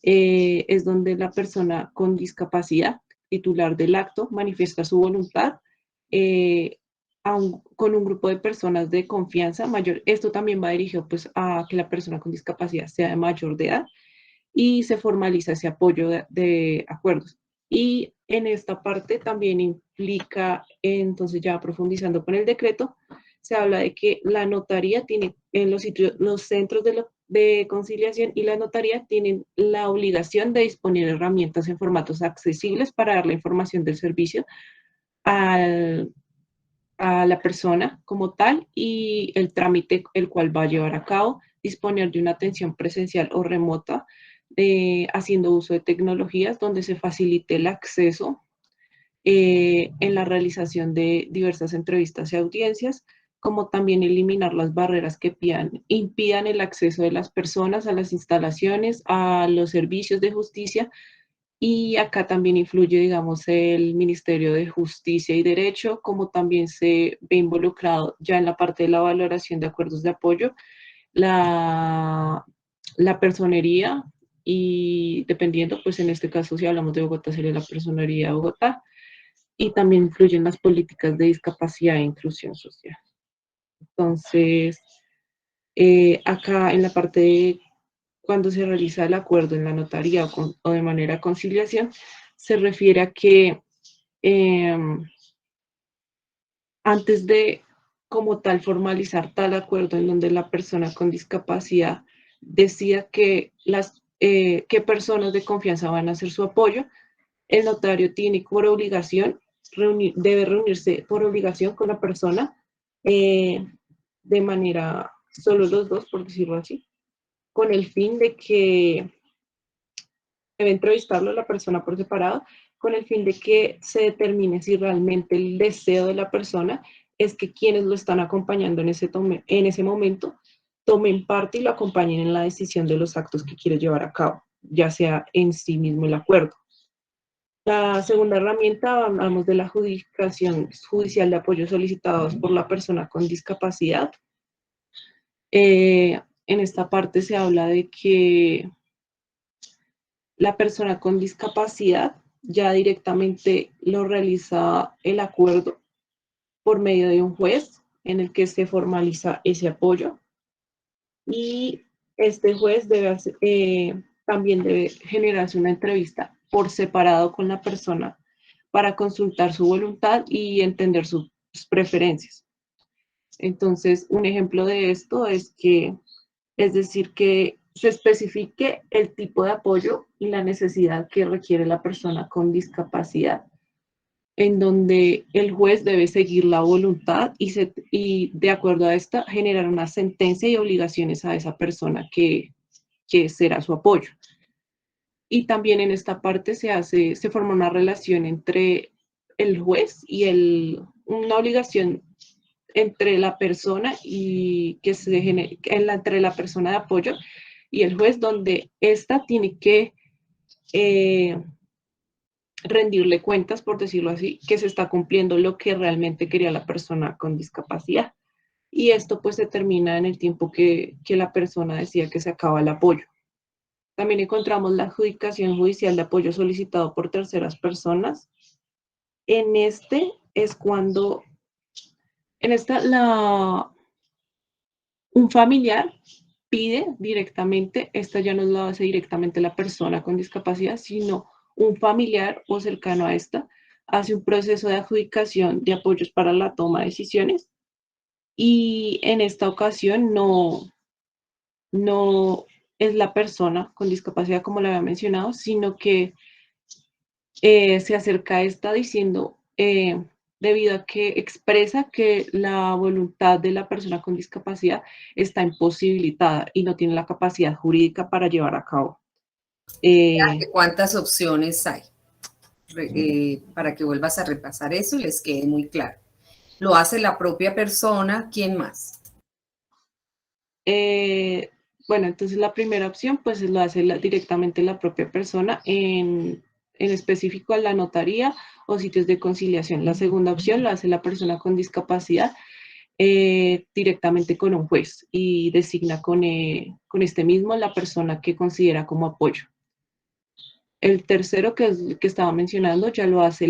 es donde la persona con discapacidad, titular del acto, manifiesta su voluntad con un grupo de personas de confianza mayor. Esto también va dirigido pues a que la persona con discapacidad sea de mayor de edad y se formaliza ese apoyo de acuerdos. Y en esta parte también implica, entonces ya profundizando con el decreto, se habla de que la notaría tiene en los sitios, los centros de conciliación y la notaría tienen la obligación de disponer herramientas en formatos accesibles para dar la información del servicio a la persona como tal y el trámite el cual va a llevar a cabo, disponer de una atención presencial o remota, haciendo uso de tecnologías donde se facilite el acceso en la realización de diversas entrevistas y audiencias, como también eliminar las barreras que impidan el acceso de las personas a las instalaciones, a los servicios de justicia. Y acá también influye, digamos, el Ministerio de Justicia y Derecho, como también se ve involucrado ya en la parte de la valoración de acuerdos de apoyo, la personería y dependiendo, pues en este caso si hablamos de Bogotá sería la personería de Bogotá, y también influyen las políticas de discapacidad e inclusión social. Entonces, acá en la parte de cuando se realiza el acuerdo en la notaría o de manera conciliación, se refiere a que antes de como tal formalizar tal acuerdo en donde la persona con discapacidad decida que qué personas de confianza van a hacer su apoyo, el notario tiene por obligación, debe reunirse por obligación con la persona de manera, solo los dos, por decirlo así, con el fin de que debe entrevistarlo a la persona por separado, con el fin de que se determine si realmente el deseo de la persona es que quienes lo están acompañando en ese momento tomen parte y lo acompañen en la decisión de los actos que quiere llevar a cabo, ya sea en sí mismo el acuerdo. La segunda herramienta, hablamos de la adjudicación judicial de apoyo solicitados por la persona con discapacidad. En esta parte se habla de que la persona con discapacidad ya directamente lo realiza el acuerdo por medio de un juez en el que se formaliza ese apoyo y este juez también debe generarse una entrevista por separado con la persona para consultar su voluntad y entender sus preferencias. Entonces, un ejemplo de esto es decir, que se especifique el tipo de apoyo y la necesidad que requiere la persona con discapacidad, en donde el juez debe seguir la voluntad y de acuerdo a esta generar una sentencia y obligaciones a esa persona que será su apoyo. Y también en esta parte se forma una relación entre el juez y una obligación entre la persona y entre la persona de apoyo y el juez, donde ésta tiene que rendirle cuentas, por decirlo así, que se está cumpliendo lo que realmente quería la persona con discapacidad. Y esto pues se termina en el tiempo que la persona decía que se acaba el apoyo. También encontramos la adjudicación judicial de apoyo solicitado por terceras personas. En este es cuando, un familiar pide directamente, esta ya no lo hace directamente la persona con discapacidad, sino un familiar o cercano a esta, hace un proceso de adjudicación de apoyos para la toma de decisiones y en esta ocasión no es la persona con discapacidad como lo había mencionado, sino que se acerca a esta diciendo, debido a que expresa que la voluntad de la persona con discapacidad está imposibilitada y no tiene la capacidad jurídica para llevar a cabo. ¿Cuántas opciones hay? Para que vuelvas a repasar eso y les quede muy claro. ¿Lo hace la propia persona? ¿Quién más? Bueno, entonces la primera opción pues lo hace directamente la propia persona, en específico a la notaría o sitios de conciliación. La segunda opción la hace la persona con discapacidad directamente con un juez y designa con este mismo la persona que considera como apoyo. El tercero que estaba mencionando ya lo hace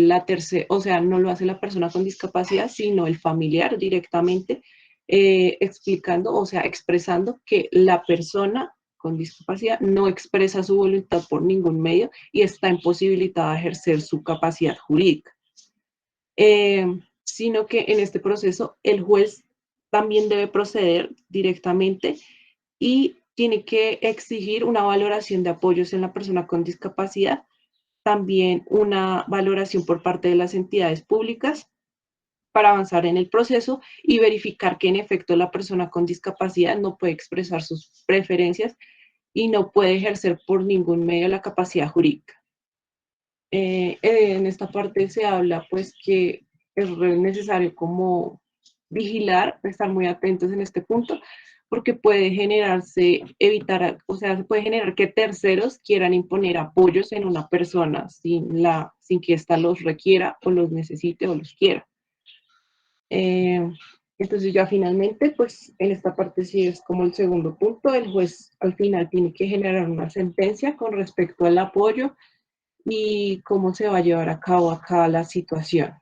o sea, no lo hace la persona con discapacidad, sino el familiar directamente, explicando, o sea, expresando que la persona con discapacidad no expresa su voluntad por ningún medio y está imposibilitada de ejercer su capacidad jurídica. Sino que en este proceso el juez también debe proceder directamente y tiene que exigir una valoración de apoyos en la persona con discapacidad, también una valoración por parte de las entidades públicas para avanzar en el proceso y verificar que en efecto la persona con discapacidad no puede expresar sus preferencias y no puede ejercer por ningún medio la capacidad jurídica. En esta parte se habla pues que es necesario como vigilar, estar muy atentos en este punto, porque puede generarse, o sea, se puede generar que terceros quieran imponer apoyos en una persona sin que ésta los requiera o los necesite o los quiera. Entonces ya finalmente, pues en esta parte sí es como el segundo punto, el juez al final tiene que generar una sentencia con respecto al apoyo y cómo se va a llevar a cabo acá la situación.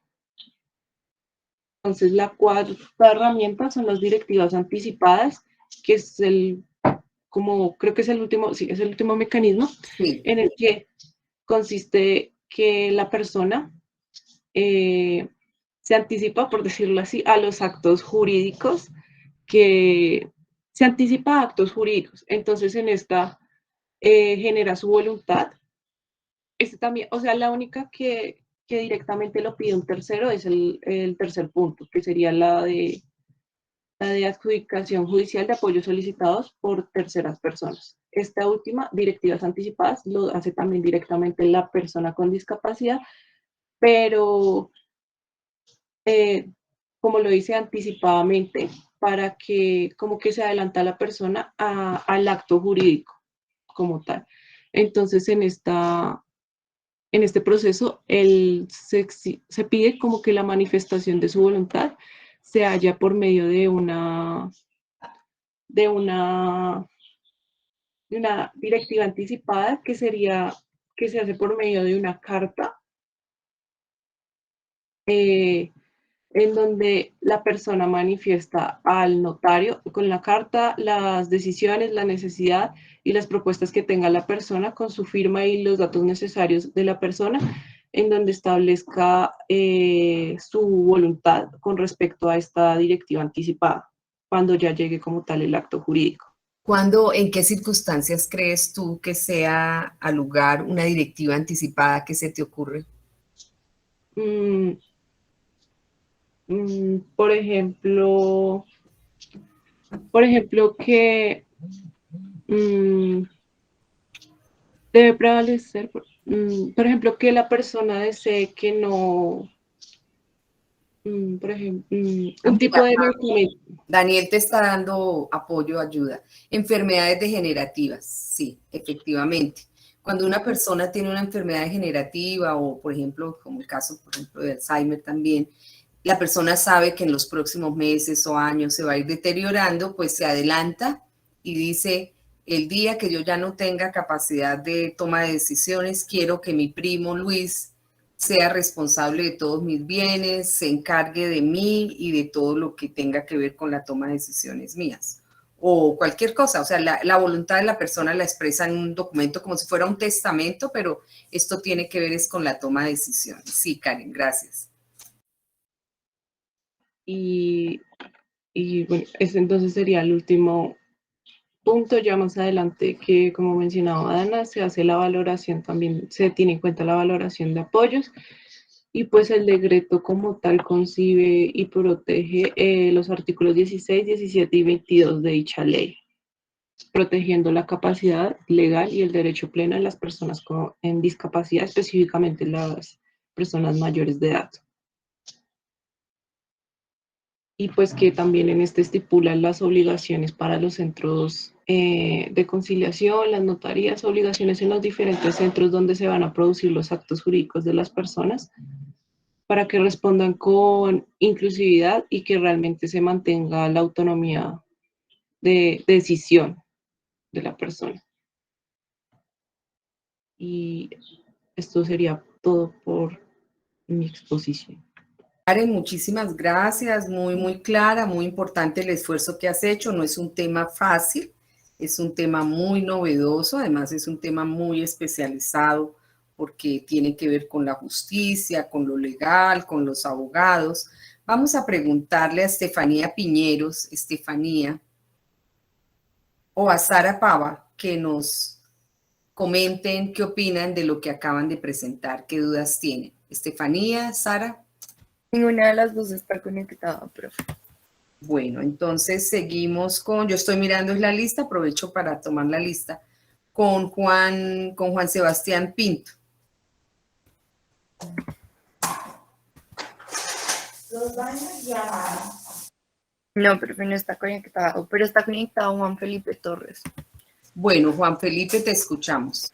Entonces la cuarta herramienta son las directivas anticipadas, que es creo que es el último, sí, es el último mecanismo en el que consiste que la persona se anticipa, por decirlo así, a los actos jurídicos, se anticipa a actos jurídicos. Entonces en esta genera su voluntad. También, o sea, la única que directamente lo pide un tercero es el tercer punto, que sería la de adjudicación judicial de apoyos solicitados por terceras personas. Esta última, directivas anticipadas, lo hace también directamente la persona con discapacidad, pero como lo dice anticipadamente, para que como que se adelanta la persona al acto jurídico como tal. Entonces en este proceso se pide como que la manifestación de su voluntad se haya por medio de una directiva anticipada que se hace por medio de una carta en donde la persona manifiesta al notario con la carta las decisiones, la necesidad y las propuestas que tenga la persona con su firma y los datos necesarios de la persona, en donde establezca su voluntad con respecto a esta directiva anticipada, cuando ya llegue como tal el acto jurídico. ¿En qué circunstancias crees tú que sea al lugar una directiva anticipada? ¿Qué se te ocurre? Por ejemplo, que debe prevalecer, por ejemplo, que la persona desee que no, por ejemplo, un tipo de medicamento. Daniel te está dando apoyo, ayuda. Enfermedades degenerativas, sí, efectivamente. Cuando una persona tiene una enfermedad degenerativa o, por ejemplo, como el caso, por ejemplo, de Alzheimer también, la persona sabe que en los próximos meses o años se va a ir deteriorando, pues se adelanta y dice, el día que yo ya no tenga capacidad de toma de decisiones, quiero que mi primo Luis sea responsable de todos mis bienes, se encargue de mí y de todo lo que tenga que ver con la toma de decisiones mías. o cualquier cosa. O sea, la voluntad de la persona la expresa en un documento como si fuera un testamento, pero esto tiene que ver es con la toma de decisiones. Sí, Karen, gracias. Y bueno, ese entonces sería el último punto. Ya más adelante, que como mencionaba Dana, se hace la valoración, también se tiene en cuenta la valoración de apoyos, y pues el decreto como tal concibe y protege los artículos 16, 17 y 22 de dicha ley, protegiendo la capacidad legal y el derecho pleno de las personas en discapacidad, específicamente las personas mayores de edad. Y pues que también en este estipulan las obligaciones para los centros de conciliación, las notarías, obligaciones en los diferentes centros donde se van a producir los actos jurídicos de las personas, para que respondan con inclusividad y que realmente se mantenga la autonomía de decisión de la persona. Y esto sería todo por mi exposición. Karen, muchísimas gracias, muy clara, muy importante el esfuerzo que has hecho. No es un tema fácil, es un tema muy novedoso, además es un tema muy especializado porque tiene que ver con la justicia, con lo legal, con los abogados. Vamos a preguntarle a Estefanía Piñeros, o a Sara Pava, que nos comenten qué opinan de lo que acaban de presentar, qué dudas tienen. Estefanía, Sara. Ninguna de las dos está conectada, profe. Bueno, entonces seguimos con, yo estoy mirando la lista, aprovecho para tomar la lista, con Juan Sebastián Pinto. Los baños ya. No, profe, no está conectado, pero está conectado Juan Felipe Torres. Bueno, Juan Felipe, te escuchamos.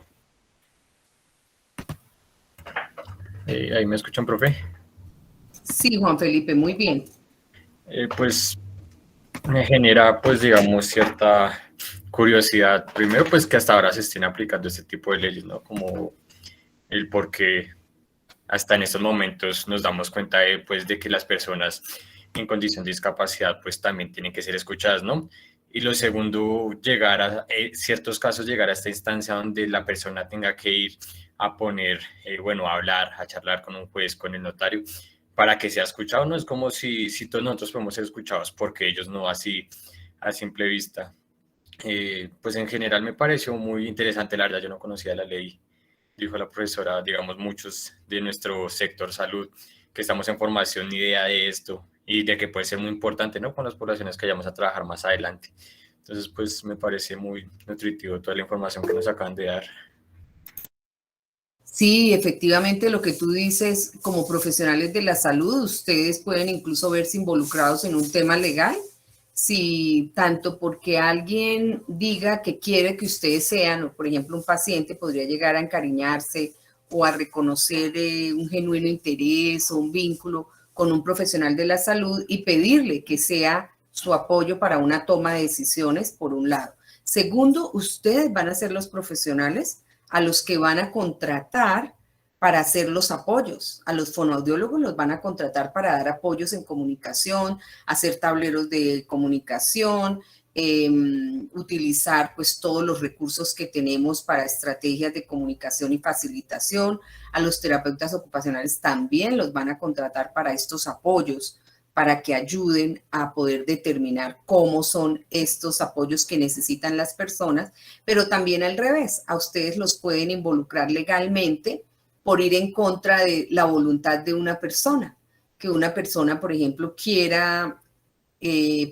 ¿Ahí me escuchan, profe? Sí, Juan Felipe, muy bien. Pues me genera, pues digamos, cierta curiosidad. Primero, pues que hasta ahora se estén aplicando este tipo de leyes, ¿no? Como el por qué hasta en estos momentos nos damos cuenta de que las personas en condición de discapacidad pues también tienen que ser escuchadas, ¿no? Y lo segundo, llegar a ciertos casos, llegar a esta instancia donde la persona tenga que ir a poner, a hablar, a charlar con un juez, con el notario, para que sea escuchado. No es como si todos nosotros podemos ser escuchados, porque ellos no, así a simple vista. Pues en general me pareció muy interesante, la verdad. Yo no conocía la ley, dijo la profesora. Digamos, muchos de nuestro sector salud que estamos en formación, ni idea de esto, y de que puede ser muy importante, ¿no?, con las poblaciones que vayamos a trabajar más adelante. Entonces, pues me parece muy nutritivo toda la información que nos acaban de dar. Sí, efectivamente lo que tú dices, como profesionales de la salud, ustedes pueden incluso verse involucrados en un tema legal, si tanto porque alguien diga que quiere que ustedes sean, o por ejemplo un paciente podría llegar a encariñarse o a reconocer un genuino interés o un vínculo con un profesional de la salud y pedirle que sea su apoyo para una toma de decisiones, por un lado. Segundo, ustedes van a ser los profesionales a los que van a contratar para hacer los apoyos. A los fonoaudiólogos los van a contratar para dar apoyos en comunicación, hacer tableros de comunicación, utilizar pues todos los recursos que tenemos para estrategias de comunicación y facilitación. A los terapeutas ocupacionales también los van a contratar para estos apoyos, para que ayuden a poder determinar cómo son estos apoyos que necesitan las personas, pero también al revés, a ustedes los pueden involucrar legalmente por ir en contra de la voluntad de una persona, que una persona, por ejemplo, quiera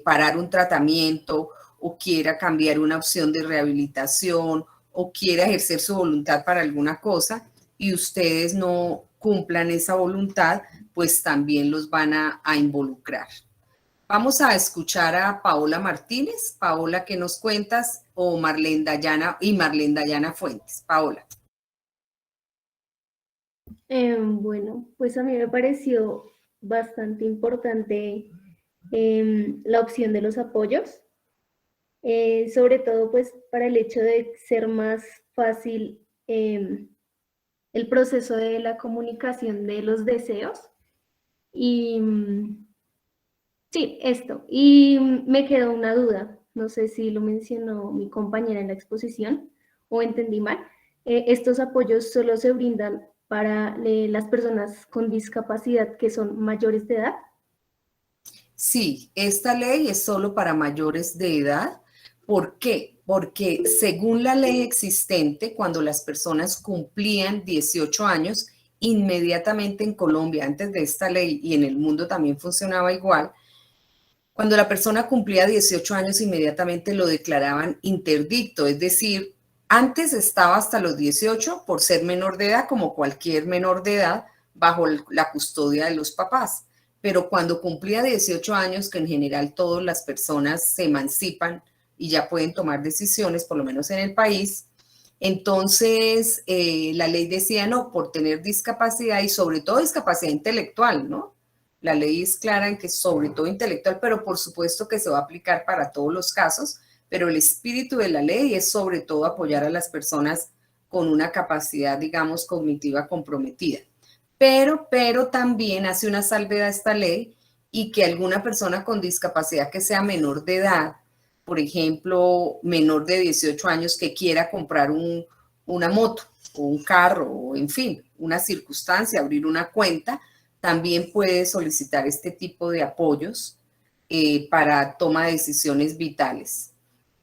parar un tratamiento o quiera cambiar una opción de rehabilitación o quiera ejercer su voluntad para alguna cosa y ustedes no cumplan esa voluntad, pues también los van a involucrar. Vamos a escuchar a Paola Martínez. Paola, ¿qué nos cuentas? O Marlene Dayana Fuentes. Paola. Bueno, pues a mí me pareció bastante importante la opción de los apoyos, sobre todo pues para el hecho de ser más fácil el proceso de la comunicación de los deseos. Y sí, esto. Y me quedó una duda. no sé si lo mencionó mi compañera en la exposición o entendí mal, estos apoyos solo se brindan para las personas con discapacidad que son mayores de edad. Sí, esta ley es solo para mayores de edad. ¿Por qué? Porque según la ley existente, cuando las personas cumplían 18 años, inmediatamente en Colombia, antes de esta ley y en el mundo también funcionaba igual, cuando la persona cumplía 18 años, inmediatamente lo declaraban interdicto, es decir, antes estaba hasta los 18 por ser menor de edad, como cualquier menor de edad, bajo la custodia de los papás. Pero cuando cumplía 18 años, que en general todas las personas se emancipan y ya pueden tomar decisiones, por lo menos en el país, entonces la ley decía no, por tener discapacidad y sobre todo discapacidad intelectual, ¿no? La ley es clara en que sobre todo intelectual, pero por supuesto que se va a aplicar para todos los casos, pero el espíritu de la ley es sobre todo apoyar a las personas con una capacidad, digamos, cognitiva comprometida. Pero también hace una salvedad a esta ley y que alguna persona con discapacidad que sea menor de edad, por ejemplo, menor de 18 años que quiera comprar una moto o un carro o en fin, una circunstancia, abrir una cuenta, también puede solicitar este tipo de apoyos para toma de decisiones vitales.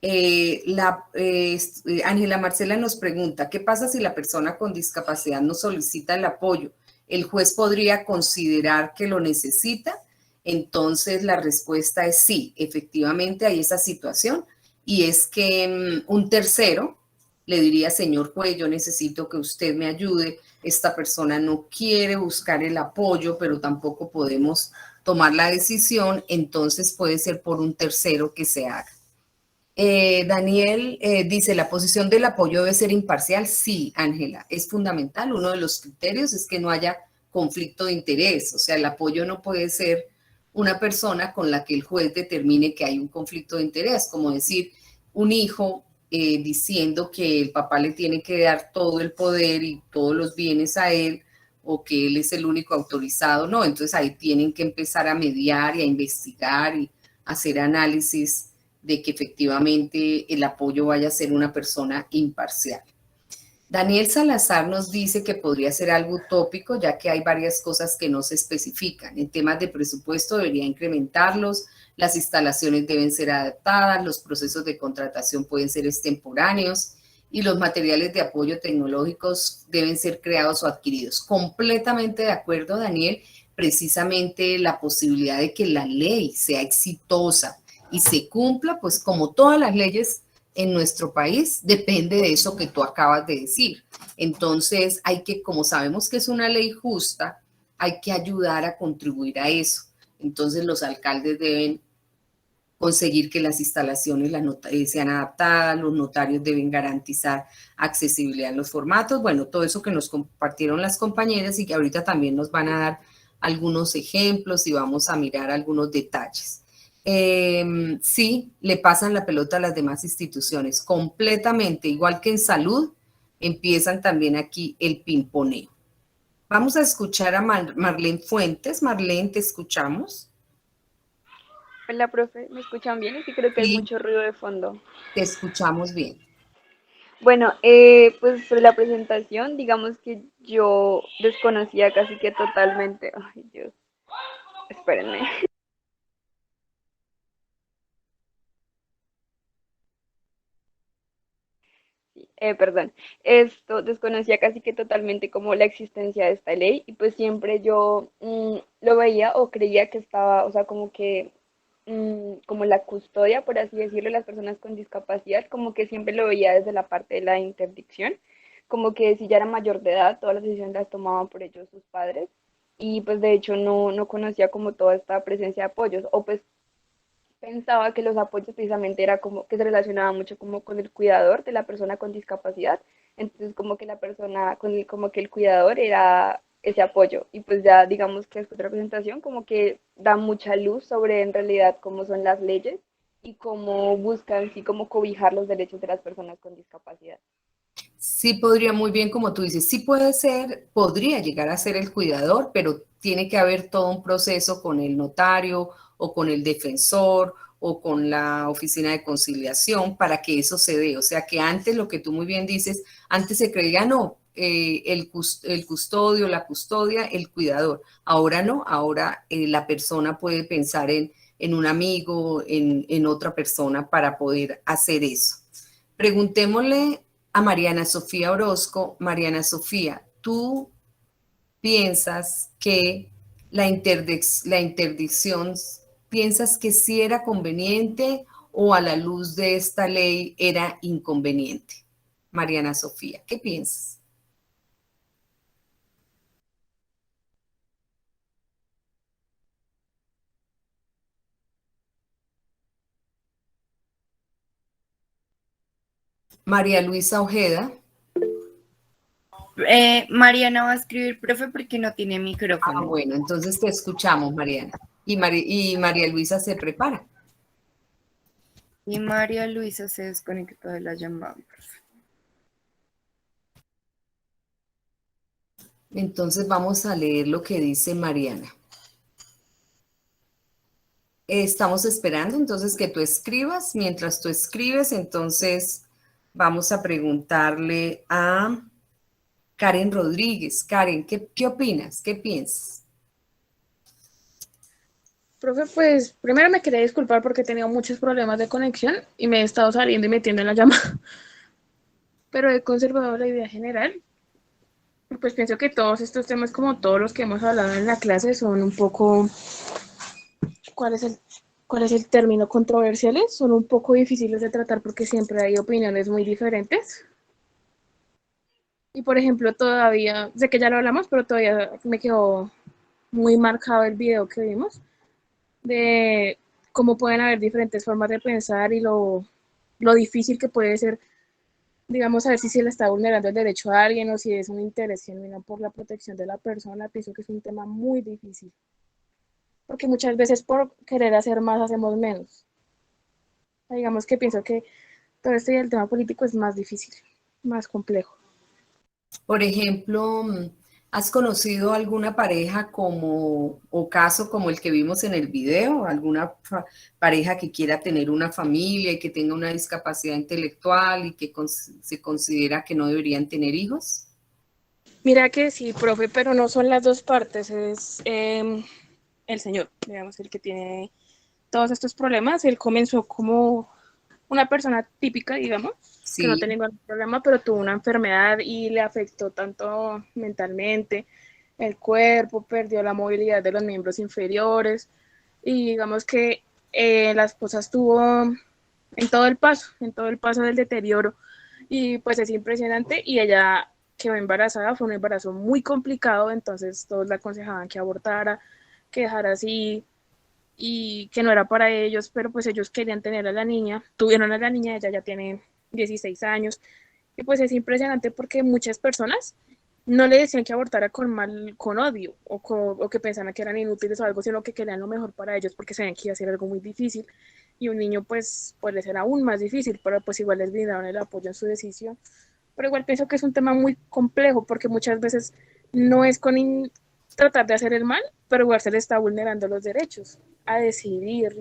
Ángela Marcela nos pregunta, ¿qué pasa si la persona con discapacidad no solicita el apoyo? ¿El juez podría considerar que lo necesita? Entonces la respuesta es sí, efectivamente hay esa situación y es que un tercero le diría, señor juez, yo necesito que usted me ayude, esta persona no quiere buscar el apoyo, pero tampoco podemos tomar la decisión, entonces puede ser por un tercero que se haga. Daniel dice, ¿la posición del apoyo debe ser imparcial? Sí, Ángela, es fundamental. Uno de los criterios es que no haya conflicto de interés, o sea, el apoyo no puede ser una persona con la que el juez determine que hay un conflicto de interés, como decir, un hijo diciendo que el papá le tiene que dar todo el poder y todos los bienes a él, o que él es el único autorizado, no, entonces ahí tienen que empezar a mediar y a investigar y hacer análisis de que efectivamente el apoyo vaya a ser una persona imparcial. Daniel Salazar nos dice que podría ser algo utópico, ya que hay varias cosas que no se especifican. En temas de presupuesto debería incrementarlos, las instalaciones deben ser adaptadas, los procesos de contratación pueden ser extemporáneos y los materiales de apoyo tecnológicos deben ser creados o adquiridos. Completamente de acuerdo, Daniel, precisamente la posibilidad de que la ley sea exitosa y se cumpla, pues como todas las leyes en nuestro país, depende de eso que tú acabas de decir. Entonces hay que, como sabemos que es una ley justa, hay que ayudar a contribuir a eso. Entonces los alcaldes deben conseguir que las instalaciones sean adaptadas, los notarios deben garantizar accesibilidad en los formatos, bueno, todo eso que nos compartieron las compañeras y que ahorita también nos van a dar algunos ejemplos y vamos a mirar algunos detalles. Sí, le pasan la pelota a las demás instituciones, completamente, igual que en salud, empiezan también aquí el pimponeo. Vamos a escuchar a Marlene Fuentes. Marlene, te escuchamos. Hola, profe, ¿me escuchan bien? Es que creo que hay mucho ruido de fondo. Te escuchamos bien. Bueno, pues sobre la presentación, digamos que yo desconocía casi que totalmente. Ay, Dios, espérenme. Perdón, esto desconocía casi que totalmente como la existencia de esta ley y pues siempre yo lo veía o creía que estaba, o sea, como que como la custodia, por así decirlo, de las personas con discapacidad, como que siempre lo veía desde la parte de la interdicción, como que si ya era mayor de edad, todas las decisiones las tomaban por ellos sus padres y pues de hecho no conocía como toda esta presencia de apoyos o pues pensaba que los apoyos precisamente era como que se relacionaba mucho como con el cuidador de la persona con discapacidad, entonces como que la persona como que el cuidador era ese apoyo y pues ya digamos que después de la presentación como que da mucha luz sobre en realidad cómo son las leyes y cómo buscan sí como cobijar los derechos de las personas con discapacidad. Sí podría, muy bien como tú dices, sí puede ser, podría llegar a ser el cuidador, pero tiene que haber todo un proceso con el notario o con el defensor o con la oficina de conciliación para que eso se dé. O sea que antes, lo que tú muy bien dices, antes se creía no, el custodio, la custodia, el cuidador. Ahora no, ahora la persona puede pensar en un amigo, en otra persona para poder hacer eso. Preguntémosle a Mariana Sofía Orozco. Mariana Sofía, ¿tú piensas que la interdicción, piensas que sí era conveniente o a la luz de esta ley era inconveniente? Mariana Sofía, ¿qué piensas? María Luisa Ojeda. Mariana va a escribir, profe, porque no tiene micrófono. Ah, bueno, entonces te escuchamos, Mariana. Y María Luisa se prepara. Y María Luisa se desconectó de la llamada, profe. Entonces vamos a leer lo que dice Mariana. Estamos esperando entonces que tú escribas. Mientras tú escribes, entonces vamos a preguntarle a Karen Rodríguez. Karen, ¿qué opinas? ¿Qué piensas? Profe, pues primero me quería disculpar porque he tenido muchos problemas de conexión y me he estado saliendo y metiendo en la llamada. Pero he conservado la idea general. Pues pienso que todos estos temas, como todos los que hemos hablado en la clase, son un poco, ¿cuál es el término? Controversiales, son un poco difíciles de tratar porque siempre hay opiniones muy diferentes. Y por ejemplo, todavía, sé que ya lo hablamos, pero todavía me quedó muy marcado el video que vimos de cómo pueden haber diferentes formas de pensar y lo difícil que puede ser, digamos, saber si se le está vulnerando el derecho a alguien o si es un interés genuino por la protección de la persona. Pienso que es un tema muy difícil, porque muchas veces por querer hacer más hacemos menos. Digamos que pienso que todo esto y el tema político es más difícil, más complejo. Por ejemplo, ¿has conocido alguna pareja o caso como el que vimos en el video? ¿Alguna pareja que quiera tener una familia y que tenga una discapacidad intelectual y que se considera que no deberían tener hijos? Mira que sí, profe, pero no son las dos partes, es el señor, digamos, el que tiene todos estos problemas. Él comenzó como una persona típica, digamos, sí, que no tenía ningún problema, pero tuvo una enfermedad y le afectó tanto mentalmente, el cuerpo, perdió la movilidad de los miembros inferiores y digamos que la esposa estuvo en todo el paso del deterioro y pues es impresionante y ella quedó embarazada, fue un embarazo muy complicado, entonces todos le aconsejaban que abortara, que dejara así y que no era para ellos, pero pues ellos querían tener a la niña, tuvieron a la niña, ella ya tiene 16 años y pues es impresionante porque muchas personas no le decían que abortara con odio o que pensaban que eran inútiles o algo, sino que querían lo mejor para ellos porque sabían que iba a ser algo muy difícil y un niño pues les era aún más difícil, pero pues igual les brindaron el apoyo en su decisión. Pero igual pienso que es un tema muy complejo porque muchas veces no es con tratar de hacer el mal, pero igual se le está vulnerando los derechos a decidir.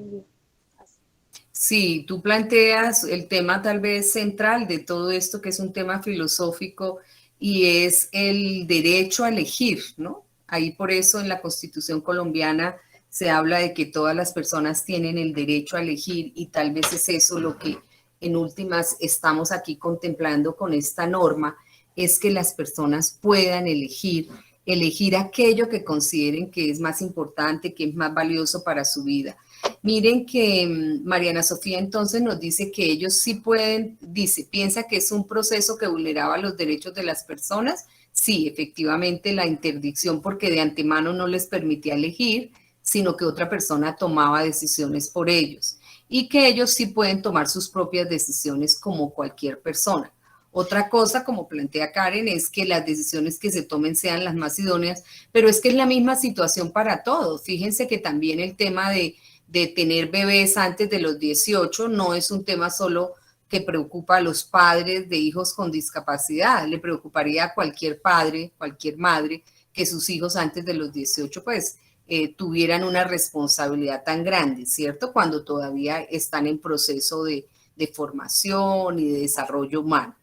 Sí, tú planteas el tema tal vez central de todo esto, que es un tema filosófico y es el derecho a elegir, ¿no? Ahí por eso en la Constitución colombiana se habla de que todas las personas tienen el derecho a elegir y tal vez es eso lo que en últimas estamos aquí contemplando con esta norma, es que las personas puedan elegir aquello que consideren que es más importante, que es más valioso para su vida. Miren que Mariana Sofía entonces nos dice que ellos sí pueden, piensa que es un proceso que vulneraba los derechos de las personas. Sí, efectivamente la interdicción porque de antemano no les permitía elegir, sino que otra persona tomaba decisiones por ellos y que ellos sí pueden tomar sus propias decisiones como cualquier persona. Otra cosa, como plantea Karen, es que las decisiones que se tomen sean las más idóneas, pero es que es la misma situación para todos. Fíjense que también el tema de tener bebés antes de los 18 no es un tema solo que preocupa a los padres de hijos con discapacidad, le preocuparía a cualquier padre, cualquier madre, que sus hijos antes de los 18 pues tuvieran una responsabilidad tan grande, ¿cierto? Cuando todavía están en proceso de formación y de desarrollo humano.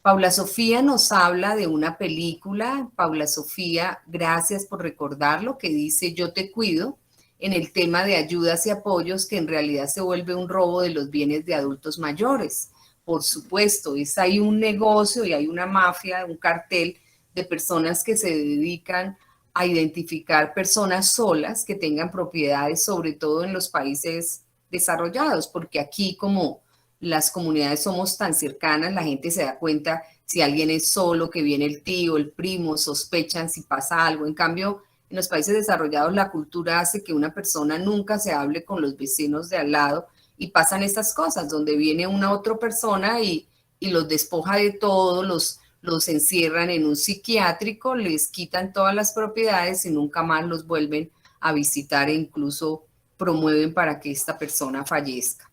Paula Sofía nos habla de una película, Paula Sofía, gracias por recordarlo, que dice Yo te cuido, en el tema de ayudas y apoyos, que en realidad se vuelve un robo de los bienes de adultos mayores. Por supuesto, hay un negocio y hay una mafia, un cartel de personas que se dedican a identificar personas solas que tengan propiedades, sobre todo en los países desarrollados, porque aquí como las comunidades somos tan cercanas, la gente se da cuenta si alguien es solo, que viene el tío, el primo, sospechan si pasa algo. En cambio, en los países desarrollados la cultura hace que una persona nunca se hable con los vecinos de al lado y pasan estas cosas, donde viene una otra persona y los despoja de todo, los encierran en un psiquiátrico, les quitan todas las propiedades y nunca más los vuelven a visitar e incluso promueven para que esta persona fallezca.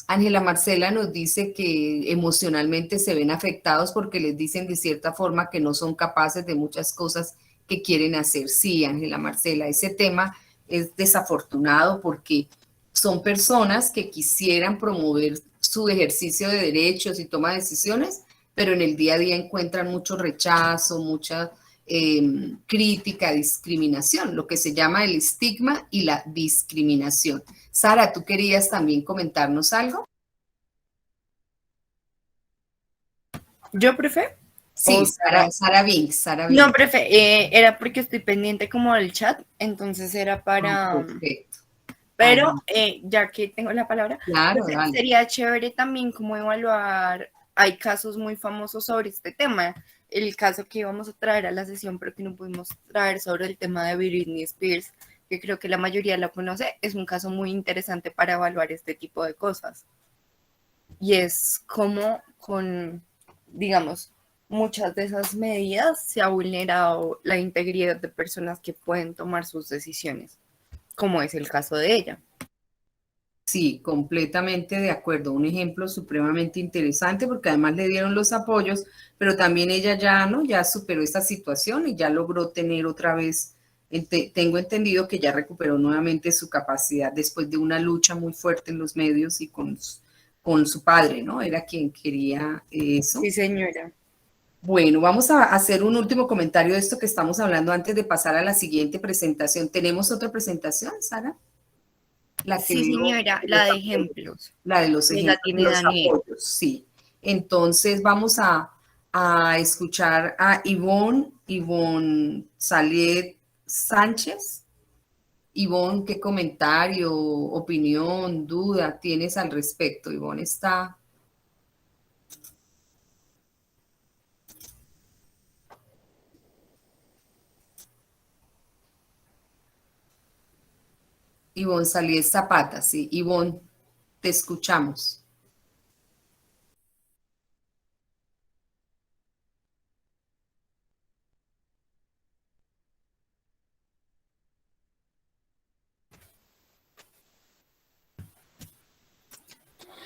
Ángela Marcela nos dice que emocionalmente se ven afectados porque les dicen de cierta forma que no son capaces de muchas cosas que quieren hacer. Sí, Ángela Marcela, ese tema es desafortunado porque son personas que quisieran promover su ejercicio de derechos y toma de decisiones, pero en el día a día encuentran mucho rechazo, mucha crítica, discriminación, lo que se llama el estigma y la discriminación. Sara, ¿tú querías también comentarnos algo? ¿Yo, profe? Sí, Sara Vinks. No, profe, era porque estoy pendiente como del chat, entonces era para... Perfecto. Pero ya que tengo la palabra, claro, pues, sería chévere también como evaluar, hay casos muy famosos sobre este tema. El caso que íbamos a traer a la sesión, pero que no pudimos traer, sobre el tema de Britney Spears, que creo que la mayoría lo conoce, es un caso muy interesante para evaluar este tipo de cosas. Y es como con, digamos, muchas de esas medidas se ha vulnerado la integridad de personas que pueden tomar sus decisiones, como es el caso de ella. Sí, completamente de acuerdo. Un ejemplo supremamente interesante porque además le dieron los apoyos, pero también ella ya superó esta situación y ya logró tener otra vez, tengo entendido que ya recuperó nuevamente su capacidad después de una lucha muy fuerte en los medios y con su padre, ¿no? Era quien quería eso. Sí, señora. Bueno, vamos a hacer un último comentario de esto que estamos hablando antes de pasar a la siguiente presentación. ¿Tenemos otra presentación, Sara? Sí, señora, la de ejemplos. La de los ejemplos. La tiene Daniel. Apoyos, sí. Entonces vamos a escuchar a Ivonne Saliet Sánchez. Ivonne, ¿qué comentario, opinión, duda tienes al respecto? Ivonne está... Ivonne Saliet Zapata, sí. Ivonne, te escuchamos.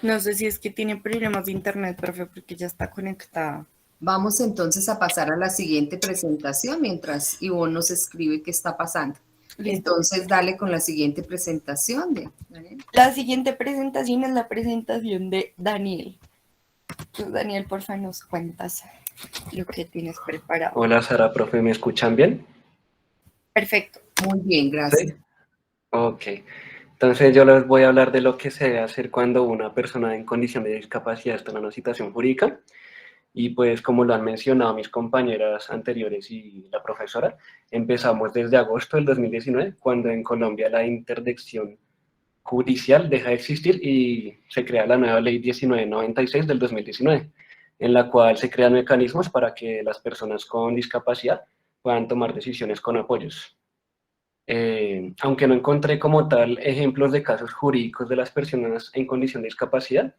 No sé si es que tiene problemas de internet, profe, porque ya está conectada. Vamos entonces a pasar a la siguiente presentación mientras Ivonne nos escribe qué está pasando. Listo. Entonces, dale con la siguiente presentación. La siguiente presentación es la presentación de Daniel. Entonces, Daniel, por favor, nos cuentas lo que tienes preparado. Hola, Sara, profe, ¿me escuchan bien? Perfecto. Muy bien, gracias. ¿Sí? Ok. Entonces yo les voy a hablar de lo que se debe hacer cuando una persona en condición de discapacidad está en una situación jurídica. Y pues como lo han mencionado mis compañeras anteriores y la profesora, empezamos desde agosto del 2019, cuando en Colombia la interdicción judicial deja de existir y se crea la nueva ley 1996 del 2019, en la cual se crean mecanismos para que las personas con discapacidad puedan tomar decisiones con apoyos. Aunque no encontré como tal ejemplos de casos jurídicos de las personas en condición de discapacidad,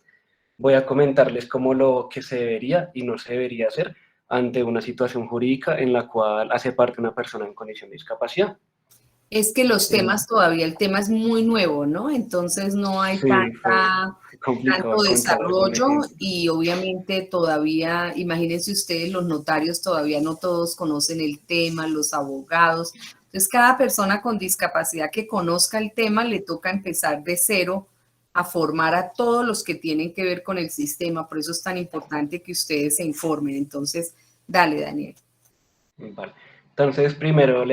voy a comentarles cómo lo que se debería y no se debería hacer ante una situación jurídica en la cual hace parte una persona en condición de discapacidad. Es que los temas todavía, el tema es muy nuevo, ¿no? Entonces no hay tanto desarrollo y obviamente todavía, imagínense ustedes, los notarios todavía no todos conocen el tema, los abogados, Entonces, cada persona con discapacidad que conozca el tema le toca empezar de cero a formar a todos los que tienen que ver con el sistema. Por eso es tan importante que ustedes se informen. Entonces, dale, Daniel. Vale. Entonces, primero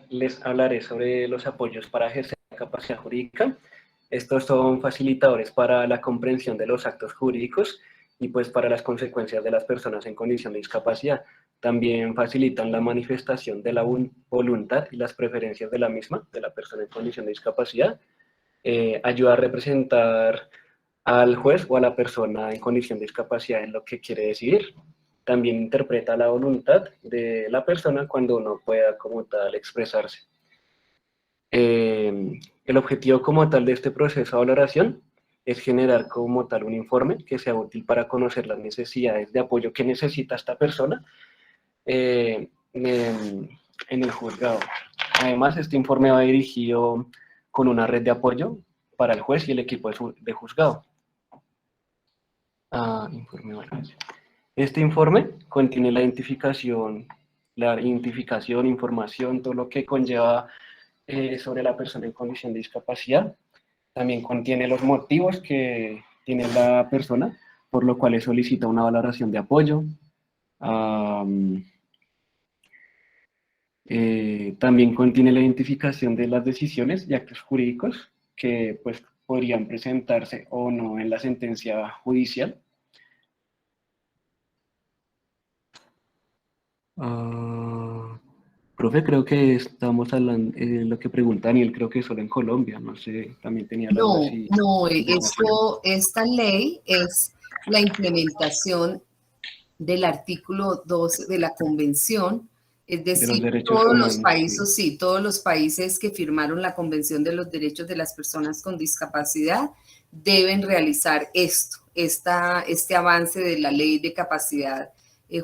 les hablaré sobre los apoyos para ejercer la capacidad jurídica. Estos son facilitadores para la comprensión de los actos jurídicos y pues para las consecuencias de las personas en condición de discapacidad. También facilitan la manifestación de la voluntad y las preferencias de la misma, de la persona en condición de discapacidad. Ayuda a representar al juez o a la persona en condición de discapacidad en lo que quiere decidir. También interpreta la voluntad de la persona cuando no pueda como tal expresarse. El objetivo como tal de este proceso de valoración es generar como tal un informe que sea útil para conocer las necesidades de apoyo que necesita esta persona en el juzgado. Además, este informe va dirigido con una red de apoyo para el juez y el equipo de juzgado. Este informe contiene la identificación, información, todo lo que conlleva sobre la persona en condición de discapacidad. También contiene los motivos que tiene la persona, por lo cual solicita una valoración de apoyo. También contiene la identificación de las decisiones y actos jurídicos que pues, podrían presentarse o no en la sentencia judicial. Profe, creo que estamos hablando, lo que pregunta Daniel, creo que solo en Colombia, no sé, también tenía la duda si... No, esta ley es la implementación del artículo 12 de la Convención, es decir, todos los países, sí, todos los países que firmaron la Convención de los Derechos de las Personas con Discapacidad deben realizar este avance de la ley de capacidad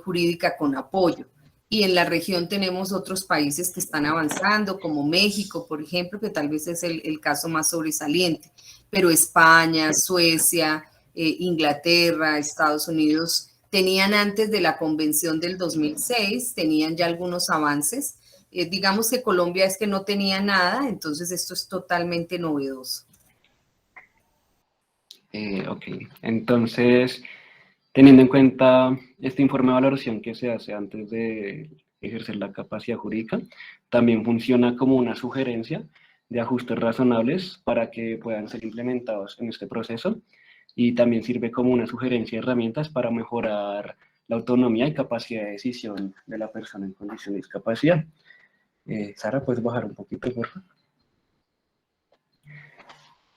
jurídica con apoyo. Y en la región tenemos otros países que están avanzando, como México, por ejemplo, que tal vez es el caso más sobresaliente. Pero España, Suecia, Inglaterra, Estados Unidos, tenían antes de la convención del 2006, tenían ya algunos avances. Digamos que Colombia es que no tenía nada, entonces esto es totalmente novedoso. Ok, entonces... Teniendo en cuenta este informe de valoración que se hace antes de ejercer la capacidad jurídica, también funciona como una sugerencia de ajustes razonables para que puedan ser implementados en este proceso y también sirve como una sugerencia de herramientas para mejorar la autonomía y capacidad de decisión de la persona en condición de discapacidad. Sara, ¿puedes bajar un poquito, por favor?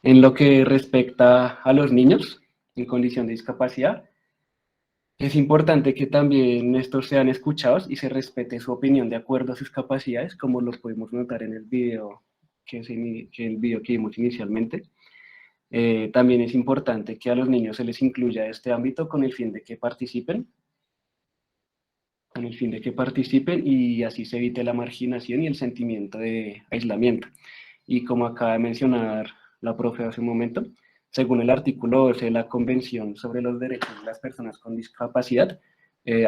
En lo que respecta a los niños en condición de discapacidad, es importante que también estos sean escuchados y se respete su opinión de acuerdo a sus capacidades, como lo podemos notar en el video que vimos inicialmente. También es importante que a los niños se les incluya este ámbito con el fin de que participen, y así se evite la marginación y el sentimiento de aislamiento. Y como acaba de mencionar la profe hace un momento, según el artículo 12 de la Convención sobre los Derechos de las Personas con Discapacidad,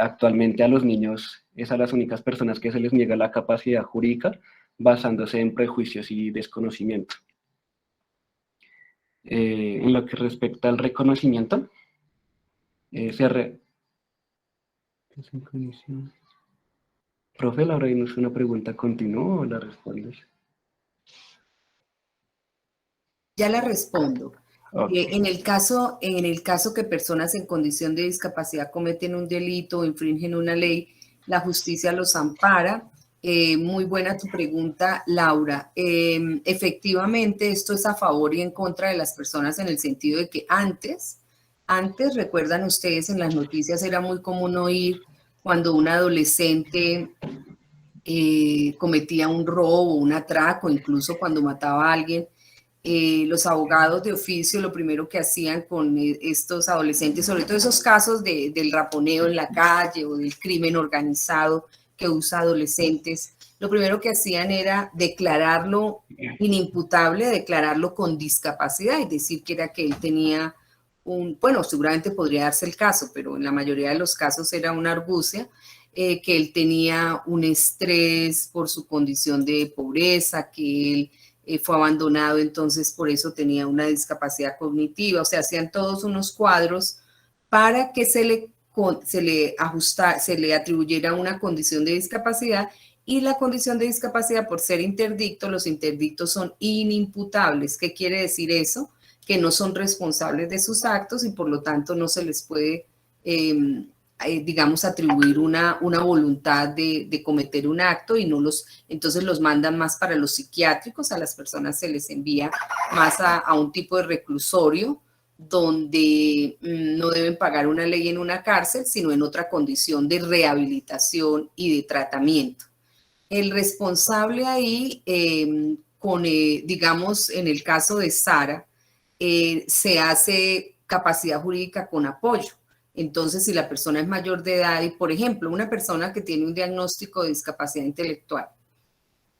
actualmente a los niños es a las únicas personas que se les niega la capacidad jurídica basándose en prejuicios y desconocimiento. En lo que respecta al reconocimiento, Profe, Laura, ¿no es una pregunta continua o la respondes? Ya la respondo. Okay. En el caso que personas en condición de discapacidad cometen un delito o infringen una ley, la justicia los ampara. Muy buena tu pregunta, Laura. Efectivamente, esto es a favor y en contra de las personas en el sentido de que antes, recuerdan ustedes, en las noticias era muy común oír cuando un adolescente cometía un robo, un atraco, incluso cuando mataba a alguien. Los abogados de oficio lo primero que hacían con estos adolescentes, sobre todo esos casos del raponeo en la calle o del crimen organizado que usa adolescentes, lo primero que hacían era declararlo inimputable, declararlo con discapacidad y decir que era que él tenía bueno, seguramente podría darse el caso, pero en la mayoría de los casos era una argucia. que él tenía un estrés por su condición de pobreza, que él fue abandonado, entonces por eso tenía una discapacidad cognitiva. O sea, hacían todos unos cuadros para que se le atribuyera una condición de discapacidad, y la condición de discapacidad, por ser interdicto, los interdictos son inimputables. ¿Qué quiere decir eso? Que no son responsables de sus actos y por lo tanto no se les puede, digamos, atribuir una voluntad de cometer un acto, y entonces los mandan más para los psiquiátricos. A las personas se les envía más a un tipo de reclusorio donde no deben pagar una ley en una cárcel, sino en otra condición de rehabilitación y de tratamiento. El responsable ahí, digamos, en el caso de Sara, se hace capacidad jurídica con apoyo. Entonces, si la persona es mayor de edad y, por ejemplo, una persona que tiene un diagnóstico de discapacidad intelectual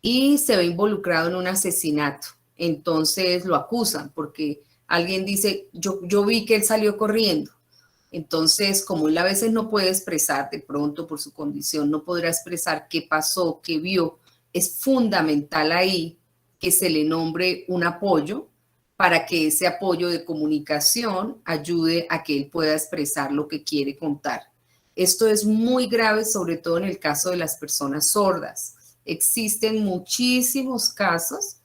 y se ve involucrado en un asesinato, entonces lo acusan porque alguien dice, yo vi que él salió corriendo. Entonces, como él a veces no puede expresar, de pronto por su condición, no podrá expresar qué pasó, qué vio, es fundamental ahí que se le nombre un apoyo para que ese apoyo de comunicación ayude a que él pueda expresar lo que quiere contar. Esto es muy grave, sobre todo en el caso de las personas sordas. Existen muchísimos casos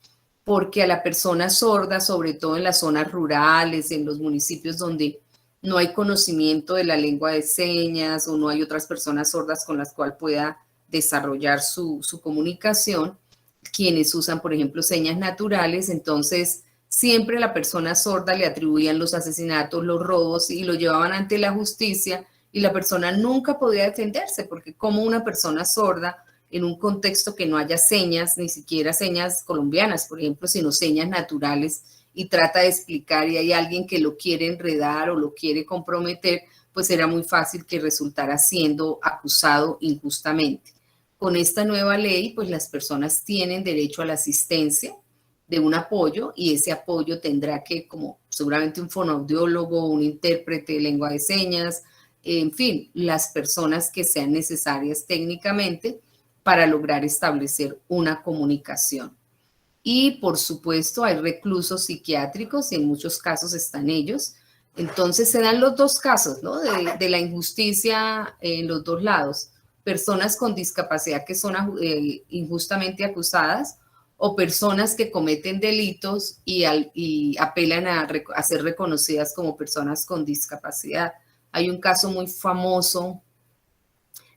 porque a la persona sorda, sobre todo en las zonas rurales, en los municipios donde no hay conocimiento de la lengua de señas o no hay otras personas sordas con las cuales pueda desarrollar su comunicación, quienes usan, por ejemplo, señas naturales, entonces siempre a la persona sorda le atribuían los asesinatos, los robos y lo llevaban ante la justicia y la persona nunca podía defenderse, porque como una persona sorda en un contexto que no haya señas, ni siquiera señas colombianas, por ejemplo, sino señas naturales, y trata de explicar y hay alguien que lo quiere enredar o lo quiere comprometer, pues era muy fácil que resultara siendo acusado injustamente. Con esta nueva ley, pues las personas tienen derecho a la asistencia de un apoyo, y ese apoyo tendrá que, como seguramente un fonoaudiólogo, un intérprete de lengua de señas, en fin, las personas que sean necesarias técnicamente para lograr establecer una comunicación. Y por supuesto hay reclusos psiquiátricos y en muchos casos están ellos. Entonces se dan los dos casos, ¿no? De la injusticia en los dos lados. Personas con discapacidad que son injustamente acusadas, o personas que cometen delitos y apelan a ser reconocidas como personas con discapacidad. Hay un caso muy famoso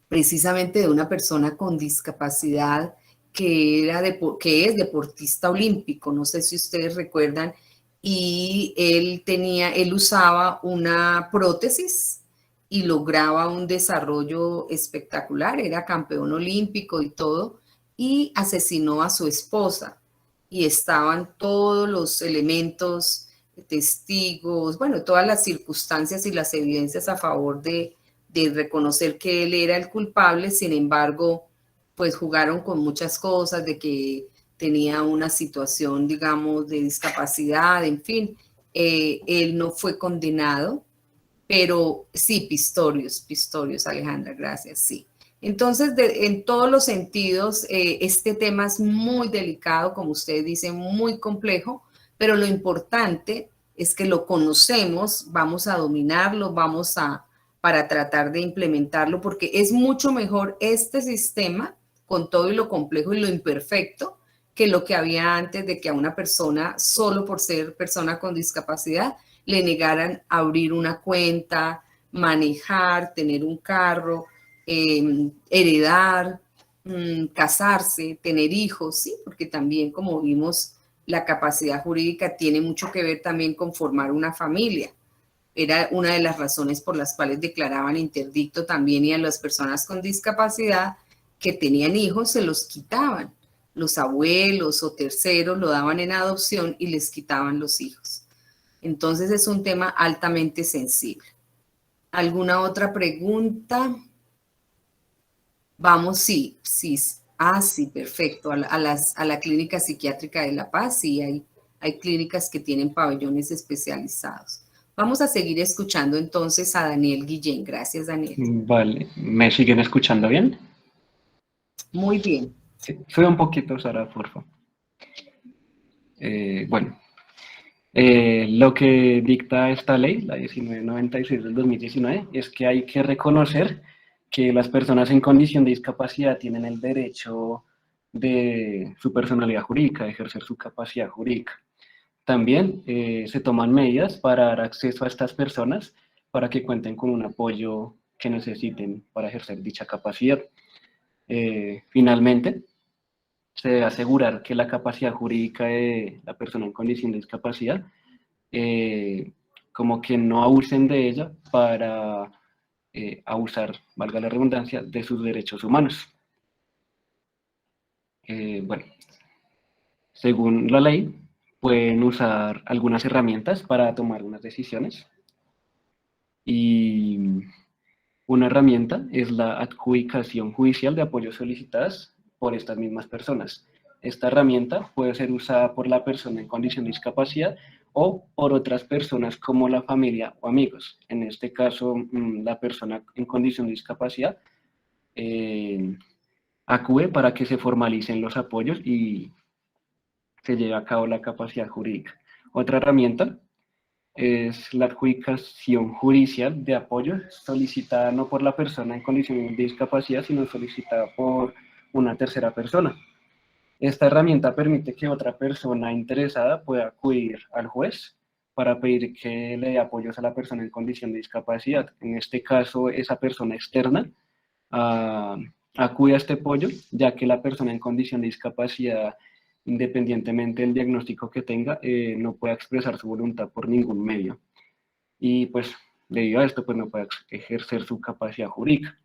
precisamente de una persona con discapacidad que es deportista olímpico, no sé si ustedes recuerdan, y él usaba una prótesis y lograba un desarrollo espectacular, era campeón olímpico y todo, y asesinó a su esposa, y estaban todos los elementos, testigos, bueno, todas las circunstancias y las evidencias a favor de reconocer que él era el culpable. Sin embargo, pues jugaron con muchas cosas, de que tenía una situación, digamos, de discapacidad, en fin. Él no fue condenado, pero sí, Pistorius, Alejandra, gracias, sí. Entonces, en todos los sentidos, este tema es muy delicado, como ustedes dicen, muy complejo, pero lo importante es que lo conocemos, vamos a dominarlo, para tratar de implementarlo, porque es mucho mejor este sistema, con todo y lo complejo y lo imperfecto, que lo que había antes, de que a una persona, solo por ser persona con discapacidad, le negaran abrir una cuenta, manejar, tener un carro, heredar, casarse, tener hijos, ¿sí? Porque también, como vimos, la capacidad jurídica tiene mucho que ver también con formar una familia. Era una de las razones por las cuales declaraban interdicto también, y a las personas con discapacidad que tenían hijos se los quitaban. Los abuelos o terceros lo daban en adopción y les quitaban los hijos. Entonces es un tema altamente sensible. ¿Alguna otra pregunta? Vamos, sí. Sí, perfecto. A la Clínica Psiquiátrica de La Paz, sí, hay clínicas que tienen pabellones especializados. Vamos a seguir escuchando entonces a Daniel Guillén. Gracias, Daniel. Vale, ¿me siguen escuchando bien? Muy bien. Sí, sube un poquito, Sara, por favor. Bueno, lo que dicta esta ley, la 1996 del 2019, es que hay que reconocer que las personas en condición de discapacidad tienen el derecho de su personalidad jurídica, de ejercer su capacidad jurídica. También se toman medidas para dar acceso a estas personas para que cuenten con un apoyo que necesiten para ejercer dicha capacidad. Finalmente, se debe asegurar que la capacidad jurídica de la persona en condición de discapacidad, como que no abusen de ella para abusar, valga la redundancia, de sus derechos humanos. Bueno, según la ley, pueden usar algunas herramientas para tomar unas decisiones. Y una herramienta es la adjudicación judicial de apoyos solicitadas por estas mismas personas. Esta herramienta puede ser usada por la persona en condición de discapacidad o por otras personas como la familia o amigos. En este caso, la persona en condición de discapacidad acude para que se formalicen los apoyos y se lleve a cabo la capacidad jurídica. Otra herramienta es la adjudicación judicial de apoyo solicitada no por la persona en condición de discapacidad, sino solicitada por una tercera persona. Esta herramienta permite que otra persona interesada pueda acudir al juez para pedir que le dé apoyos a la persona en condición de discapacidad. En este caso, esa persona externa acude a este apoyo, ya que la persona en condición de discapacidad, independientemente del diagnóstico que tenga, no puede expresar su voluntad por ningún medio. Y pues, debido a esto, pues no puede ejercer su capacidad jurídica.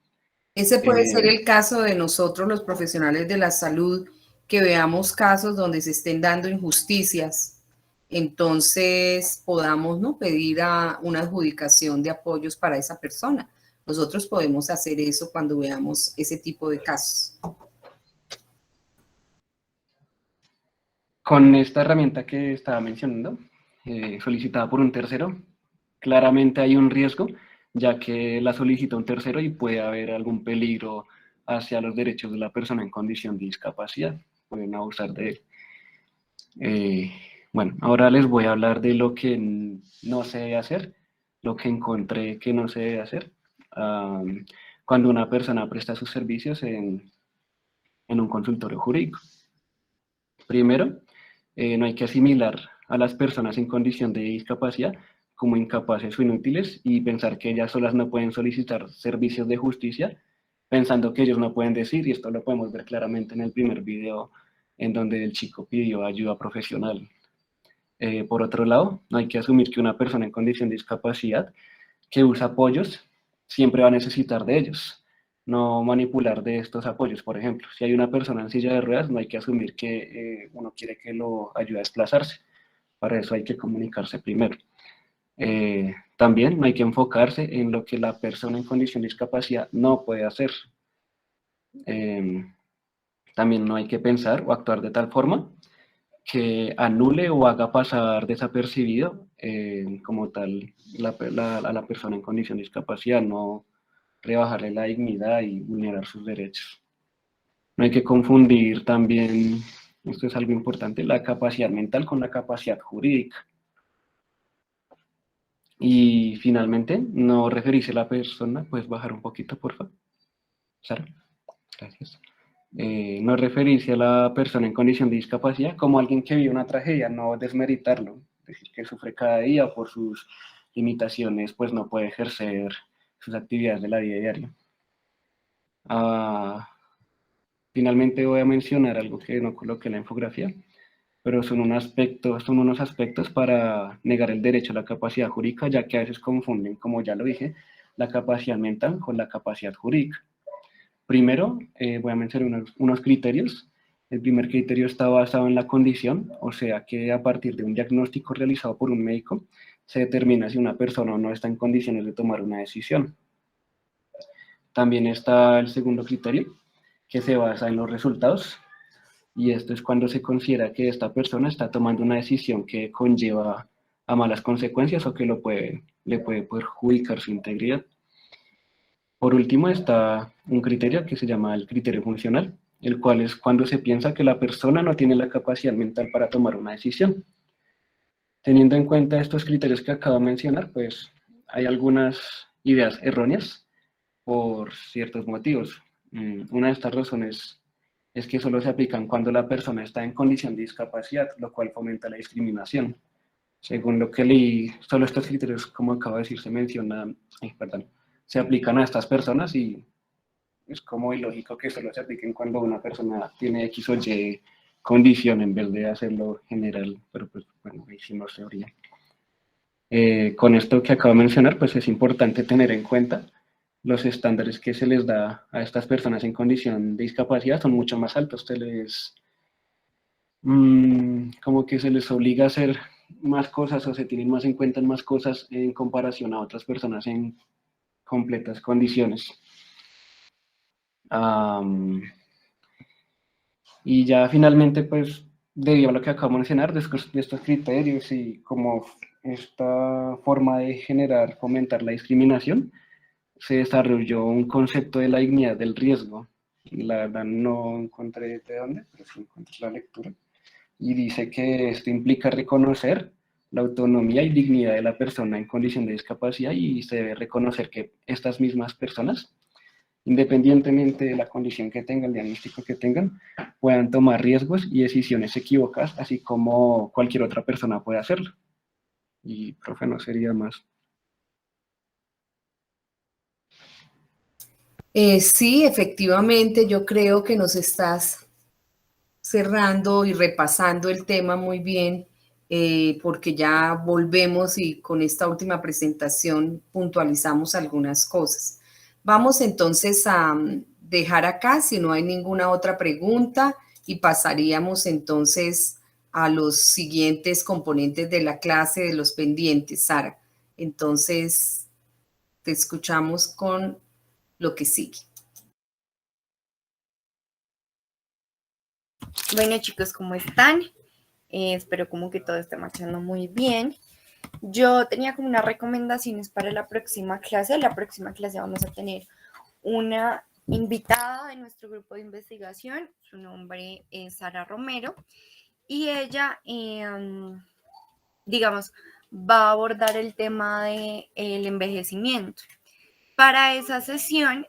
Ese puede ser el caso de nosotros, los profesionales de la salud, que veamos casos donde se estén dando injusticias, entonces podamos, ¿no?, pedir una adjudicación de apoyos para esa persona. Nosotros podemos hacer eso cuando veamos ese tipo de casos. Con esta herramienta que estaba mencionando, solicitada por un tercero, claramente hay un riesgo, ya que la solicita un tercero y puede haber algún peligro hacia los derechos de la persona en condición de discapacidad. Pueden abusar de él. Bueno, ahora les voy a hablar de lo que no se debe hacer, lo que encontré que no se debe hacer cuando una persona presta sus servicios en un consultorio jurídico. Primero, no hay que asimilar a las personas en condición de discapacidad como incapaces o inútiles y pensar que ellas solas no pueden solicitar servicios de justicia, pensando que ellos no pueden decir, y esto lo podemos ver claramente en el primer video en donde el chico pidió ayuda profesional. Por otro lado, no hay que asumir que una persona en condición de discapacidad que usa apoyos siempre va a necesitar de ellos. No manipular de estos apoyos. Por ejemplo, si hay una persona en silla de ruedas, no hay que asumir que uno quiere que lo ayude a desplazarse. Para eso hay que comunicarse primero. También no hay que enfocarse en lo que la persona en condición de discapacidad no puede hacer. También no hay que pensar o actuar de tal forma que anule o haga pasar desapercibido como tal a la persona en condición de discapacidad, no rebajarle la dignidad y vulnerar sus derechos. No hay que confundir también, esto es algo importante, la capacidad mental con la capacidad jurídica. Y finalmente, no referirse a la persona, puedes bajar un poquito, por favor, Sara, gracias. No referirse a la persona en condición de discapacidad como alguien que vive una tragedia, no desmeritarlo, decir que sufre cada día por sus limitaciones, pues no puede ejercer sus actividades de la vida diaria. Finalmente voy a mencionar algo que no coloqué en la infografía, pero son unos aspectos para negar el derecho a la capacidad jurídica, ya que a veces confunden, como ya lo dije, la capacidad mental con la capacidad jurídica. Primero, voy a mencionar unos criterios. El primer criterio está basado en la condición, o sea que a partir de un diagnóstico realizado por un médico, se determina si una persona no está en condiciones de tomar una decisión. También está el segundo criterio, que se basa en los resultados, y esto es cuando se considera que esta persona está tomando una decisión que conlleva a malas consecuencias o que le puede perjudicar su integridad. Por último está un criterio que se llama el criterio funcional, el cual es cuando se piensa que la persona no tiene la capacidad mental para tomar una decisión. Teniendo en cuenta estos criterios que acabo de mencionar, pues hay algunas ideas erróneas por ciertos motivos. Una de estas razones es que solo se aplican cuando la persona está en condición de discapacidad, lo cual fomenta la discriminación. Según lo que leí, solo estos criterios, como acabo de decir, se aplican a estas personas y es como ilógico que solo se apliquen cuando una persona tiene X o Y condición en vez de hacerlo general, pero pues bueno, ahí sí no se habría. Con esto que acabo de mencionar, pues es importante tener en cuenta los estándares que se les da a estas personas en condición de discapacidad son mucho más altos. Como que se les obliga a hacer más cosas o se tienen más en cuenta en más cosas en comparación a otras personas en completas condiciones. Y ya finalmente, pues, debido a lo que acabo de mencionar, de estos criterios y como esta forma de generar, fomentar la discriminación, se desarrolló un concepto de la dignidad del riesgo. Y la verdad no encontré de dónde, pero sí encontré la lectura. Y dice que esto implica reconocer la autonomía y dignidad de la persona en condición de discapacidad y se debe reconocer que estas mismas personas, independientemente de la condición que tengan, el diagnóstico que tengan, puedan tomar riesgos y decisiones equivocadas, así como cualquier otra persona puede hacerlo. Y, profe, no sería más. Sí, efectivamente, yo creo que nos estás cerrando y repasando el tema muy bien, porque ya volvemos y con esta última presentación puntualizamos algunas cosas. Vamos entonces a dejar acá, si no hay ninguna otra pregunta, y pasaríamos entonces a los siguientes componentes de la clase de los pendientes, Sara. Entonces, te escuchamos con lo que sigue. Bueno, chicos, ¿cómo están? Espero como que todo esté marchando muy bien. Yo tenía como unas recomendaciones para la próxima clase. La próxima clase vamos a tener una invitada de nuestro grupo de investigación. Su nombre es Sara Romero. Y ella, digamos, va a abordar el tema del envejecimiento. Para esa sesión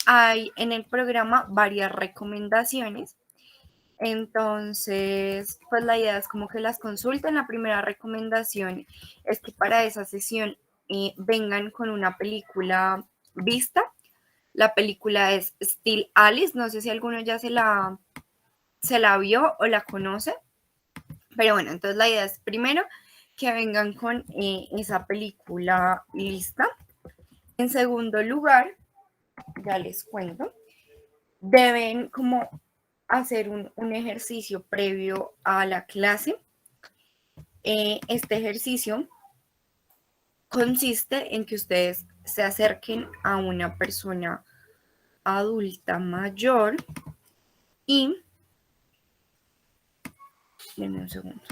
hay en el programa varias recomendaciones. Entonces, pues la idea es como que las consulten. La primera recomendación es que para esa sesión vengan con una película vista. La película es Still Alice. No sé si alguno ya se la vio o la conoce. Pero bueno, entonces la idea es primero que vengan con esa película lista. En segundo lugar, ya les cuento, deben como hacer un ejercicio previo a la clase. Este ejercicio consiste en que ustedes se acerquen a una persona adulta mayor y... Denme un segundo.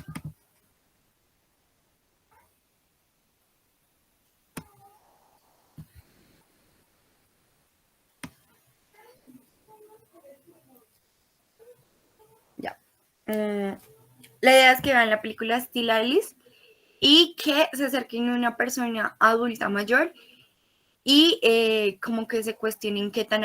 Ya. La idea es que vean la película Still Alice y que se acerquen a una persona adulta mayor y como que se cuestionen qué tan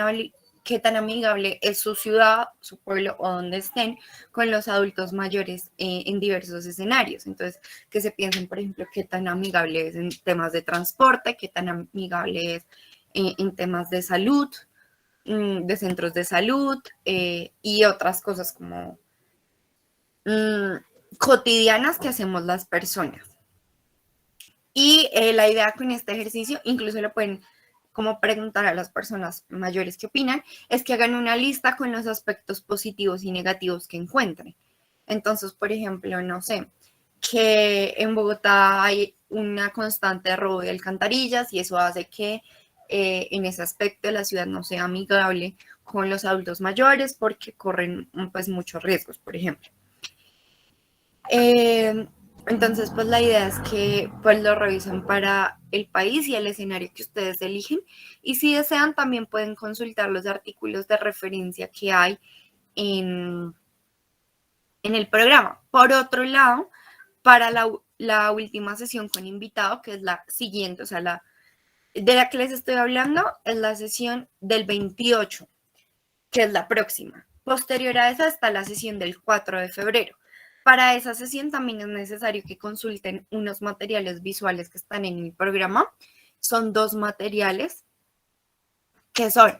amigable es su ciudad, su pueblo o donde estén con los adultos mayores en diversos escenarios. Entonces, que se piensen, por ejemplo, qué tan amigable es en temas de transporte, qué tan amigable es en temas de salud, de centros de salud y otras cosas como cotidianas que hacemos las personas. Y la idea con este ejercicio, incluso lo pueden como preguntar a las personas mayores qué opinan, es que hagan una lista con los aspectos positivos y negativos que encuentren. Entonces, por ejemplo, no sé, que en Bogotá hay una constante robo de alcantarillas y eso hace que en ese aspecto la ciudad no sea amigable con los adultos mayores porque corren pues muchos riesgos, por ejemplo. Entonces, pues la idea es que pues lo revisen para el país y el escenario que ustedes eligen. Y si desean, también pueden consultar los artículos de referencia que hay en el programa. Por otro lado, para la última sesión con invitado, que es la siguiente, o sea, de la que les estoy hablando, es la sesión del 28, que es la próxima. Posterior a esa está la sesión del 4 de febrero. Para esa sesión también es necesario que consulten unos materiales visuales que están en el programa. Son 2 materiales que son...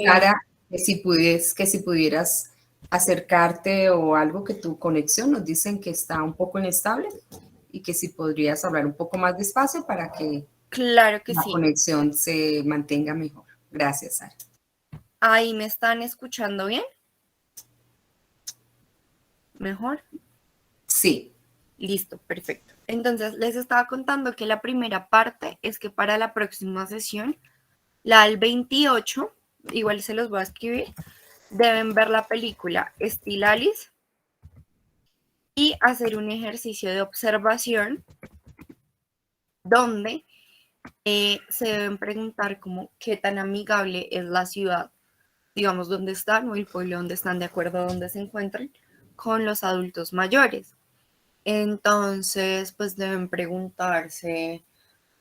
Sara, que si pudieras acercarte o algo, que tu conexión nos dicen que está un poco inestable y que si podrías hablar un poco más despacio para que claro que la sí. conexión se mantenga mejor. Gracias, Sara. ¿Ahí me están escuchando bien? ¿Mejor? Sí. Listo, perfecto. Entonces, les estaba contando que la primera parte es que para la próxima sesión, la del 28, igual se los voy a escribir, deben ver la película Still Alice y hacer un ejercicio de observación donde se deben preguntar como qué tan amigable es la ciudad, digamos, dónde están o el pueblo donde están, de acuerdo a dónde se encuentran, con los adultos mayores. Entonces, pues deben preguntarse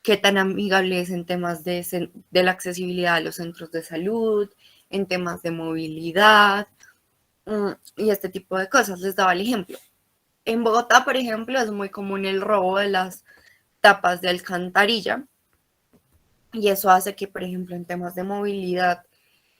qué tan amigable es en temas de la accesibilidad a los centros de salud, en temas de movilidad y este tipo de cosas. Les daba el ejemplo. En Bogotá, por ejemplo, es muy común el robo de las tapas de alcantarilla y eso hace que, por ejemplo, en temas de movilidad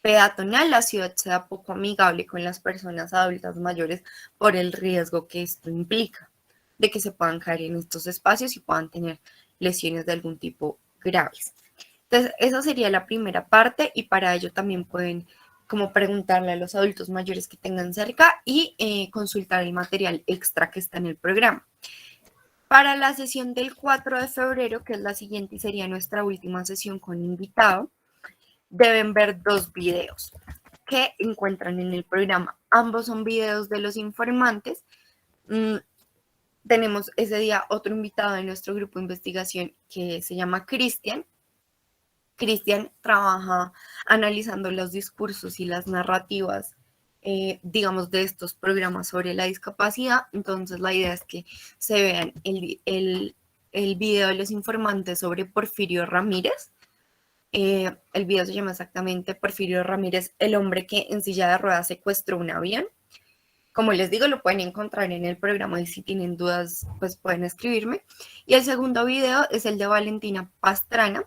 peatonal, la ciudad sea poco amigable con las personas adultas mayores por el riesgo que esto implica de que se puedan caer en estos espacios y puedan tener lesiones de algún tipo graves. Entonces, esa sería la primera parte y para ello también pueden como preguntarle a los adultos mayores que tengan cerca y consultar el material extra que está en el programa. Para la sesión del 4 de febrero, que es la siguiente y sería nuestra última sesión con invitado, deben ver 2 videos que encuentran en el programa. Ambos son videos de los informantes. Tenemos ese día otro invitado de nuestro grupo de investigación que se llama Cristian. Cristian trabaja analizando los discursos y las narrativas, digamos, de estos programas sobre la discapacidad. Entonces, la idea es que se vean el video de los informantes sobre Porfirio Ramírez. El video se llama exactamente Porfirio Ramírez, el hombre que en silla de ruedas secuestró un avión. Como les digo, lo pueden encontrar en el programa y si tienen dudas, pues pueden escribirme. Y el segundo video es el de Valentina Pastrana.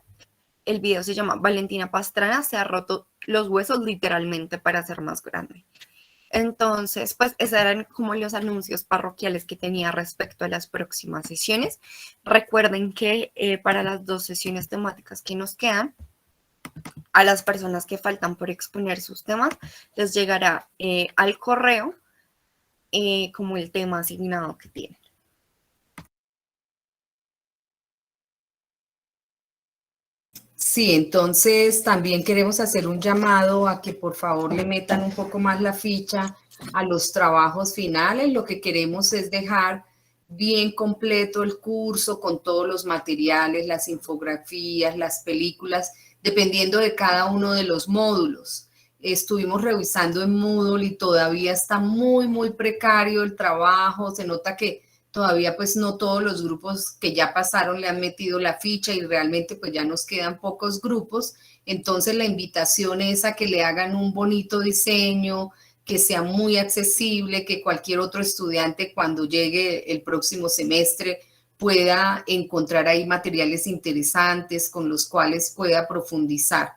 El video se llama Valentina Pastrana se ha roto los huesos literalmente para ser más grande. Entonces, pues esos eran como los anuncios parroquiales que tenía respecto a las próximas sesiones. Recuerden que para las 2 sesiones temáticas que nos quedan, a las personas que faltan por exponer sus temas, les llegará al correo como el tema asignado que tienen. Sí, entonces también queremos hacer un llamado a que por favor le metan un poco más la ficha a los trabajos finales. Lo que queremos es dejar bien completo el curso con todos los materiales, las infografías, las películas, dependiendo de cada uno de los módulos. Estuvimos revisando en Moodle y todavía está muy, muy precario el trabajo. Se nota que todavía pues no todos los grupos que ya pasaron le han metido la ficha y realmente pues ya nos quedan pocos grupos. Entonces la invitación es a que le hagan un bonito diseño, que sea muy accesible, que cualquier otro estudiante cuando llegue el próximo semestre pueda encontrar ahí materiales interesantes con los cuales pueda profundizar.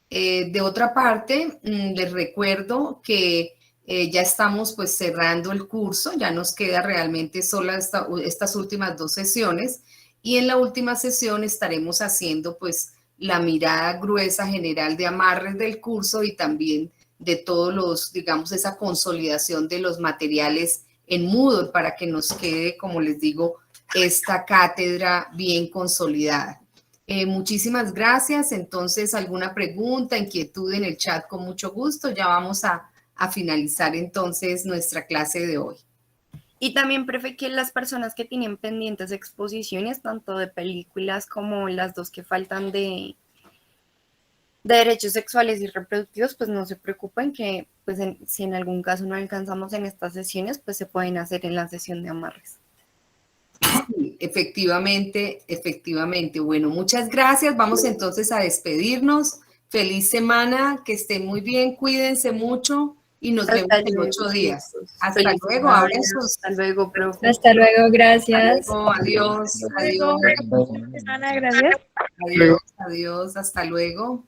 De otra parte, les recuerdo que ya estamos pues cerrando el curso, ya nos queda realmente solo estas últimas 2 sesiones y en la última sesión estaremos haciendo pues la mirada gruesa general de amarres del curso y también de todos los, digamos, esa consolidación de los materiales en Moodle para que nos quede, como les digo, esta cátedra bien consolidada. Muchísimas gracias. Entonces, alguna pregunta, inquietud en el chat, con mucho gusto. Ya vamos a finalizar entonces nuestra clase de hoy. Y también, profe, que las personas que tienen pendientes exposiciones, tanto de películas como las dos que faltan de derechos sexuales y reproductivos, pues no se preocupen que pues si en algún caso no alcanzamos en estas sesiones, pues se pueden hacer en la sesión de amarres. Sí, efectivamente, efectivamente. Bueno, muchas gracias. Vamos entonces a despedirnos. Feliz semana, que estén muy bien, cuídense mucho y nos vemos en 8 días. Hasta Feliz luego, semana. abrazos. Hasta luego, profe. Hasta luego, gracias. Hasta luego, adiós, adiós. Ana, gracias. Adiós, adiós, hasta luego.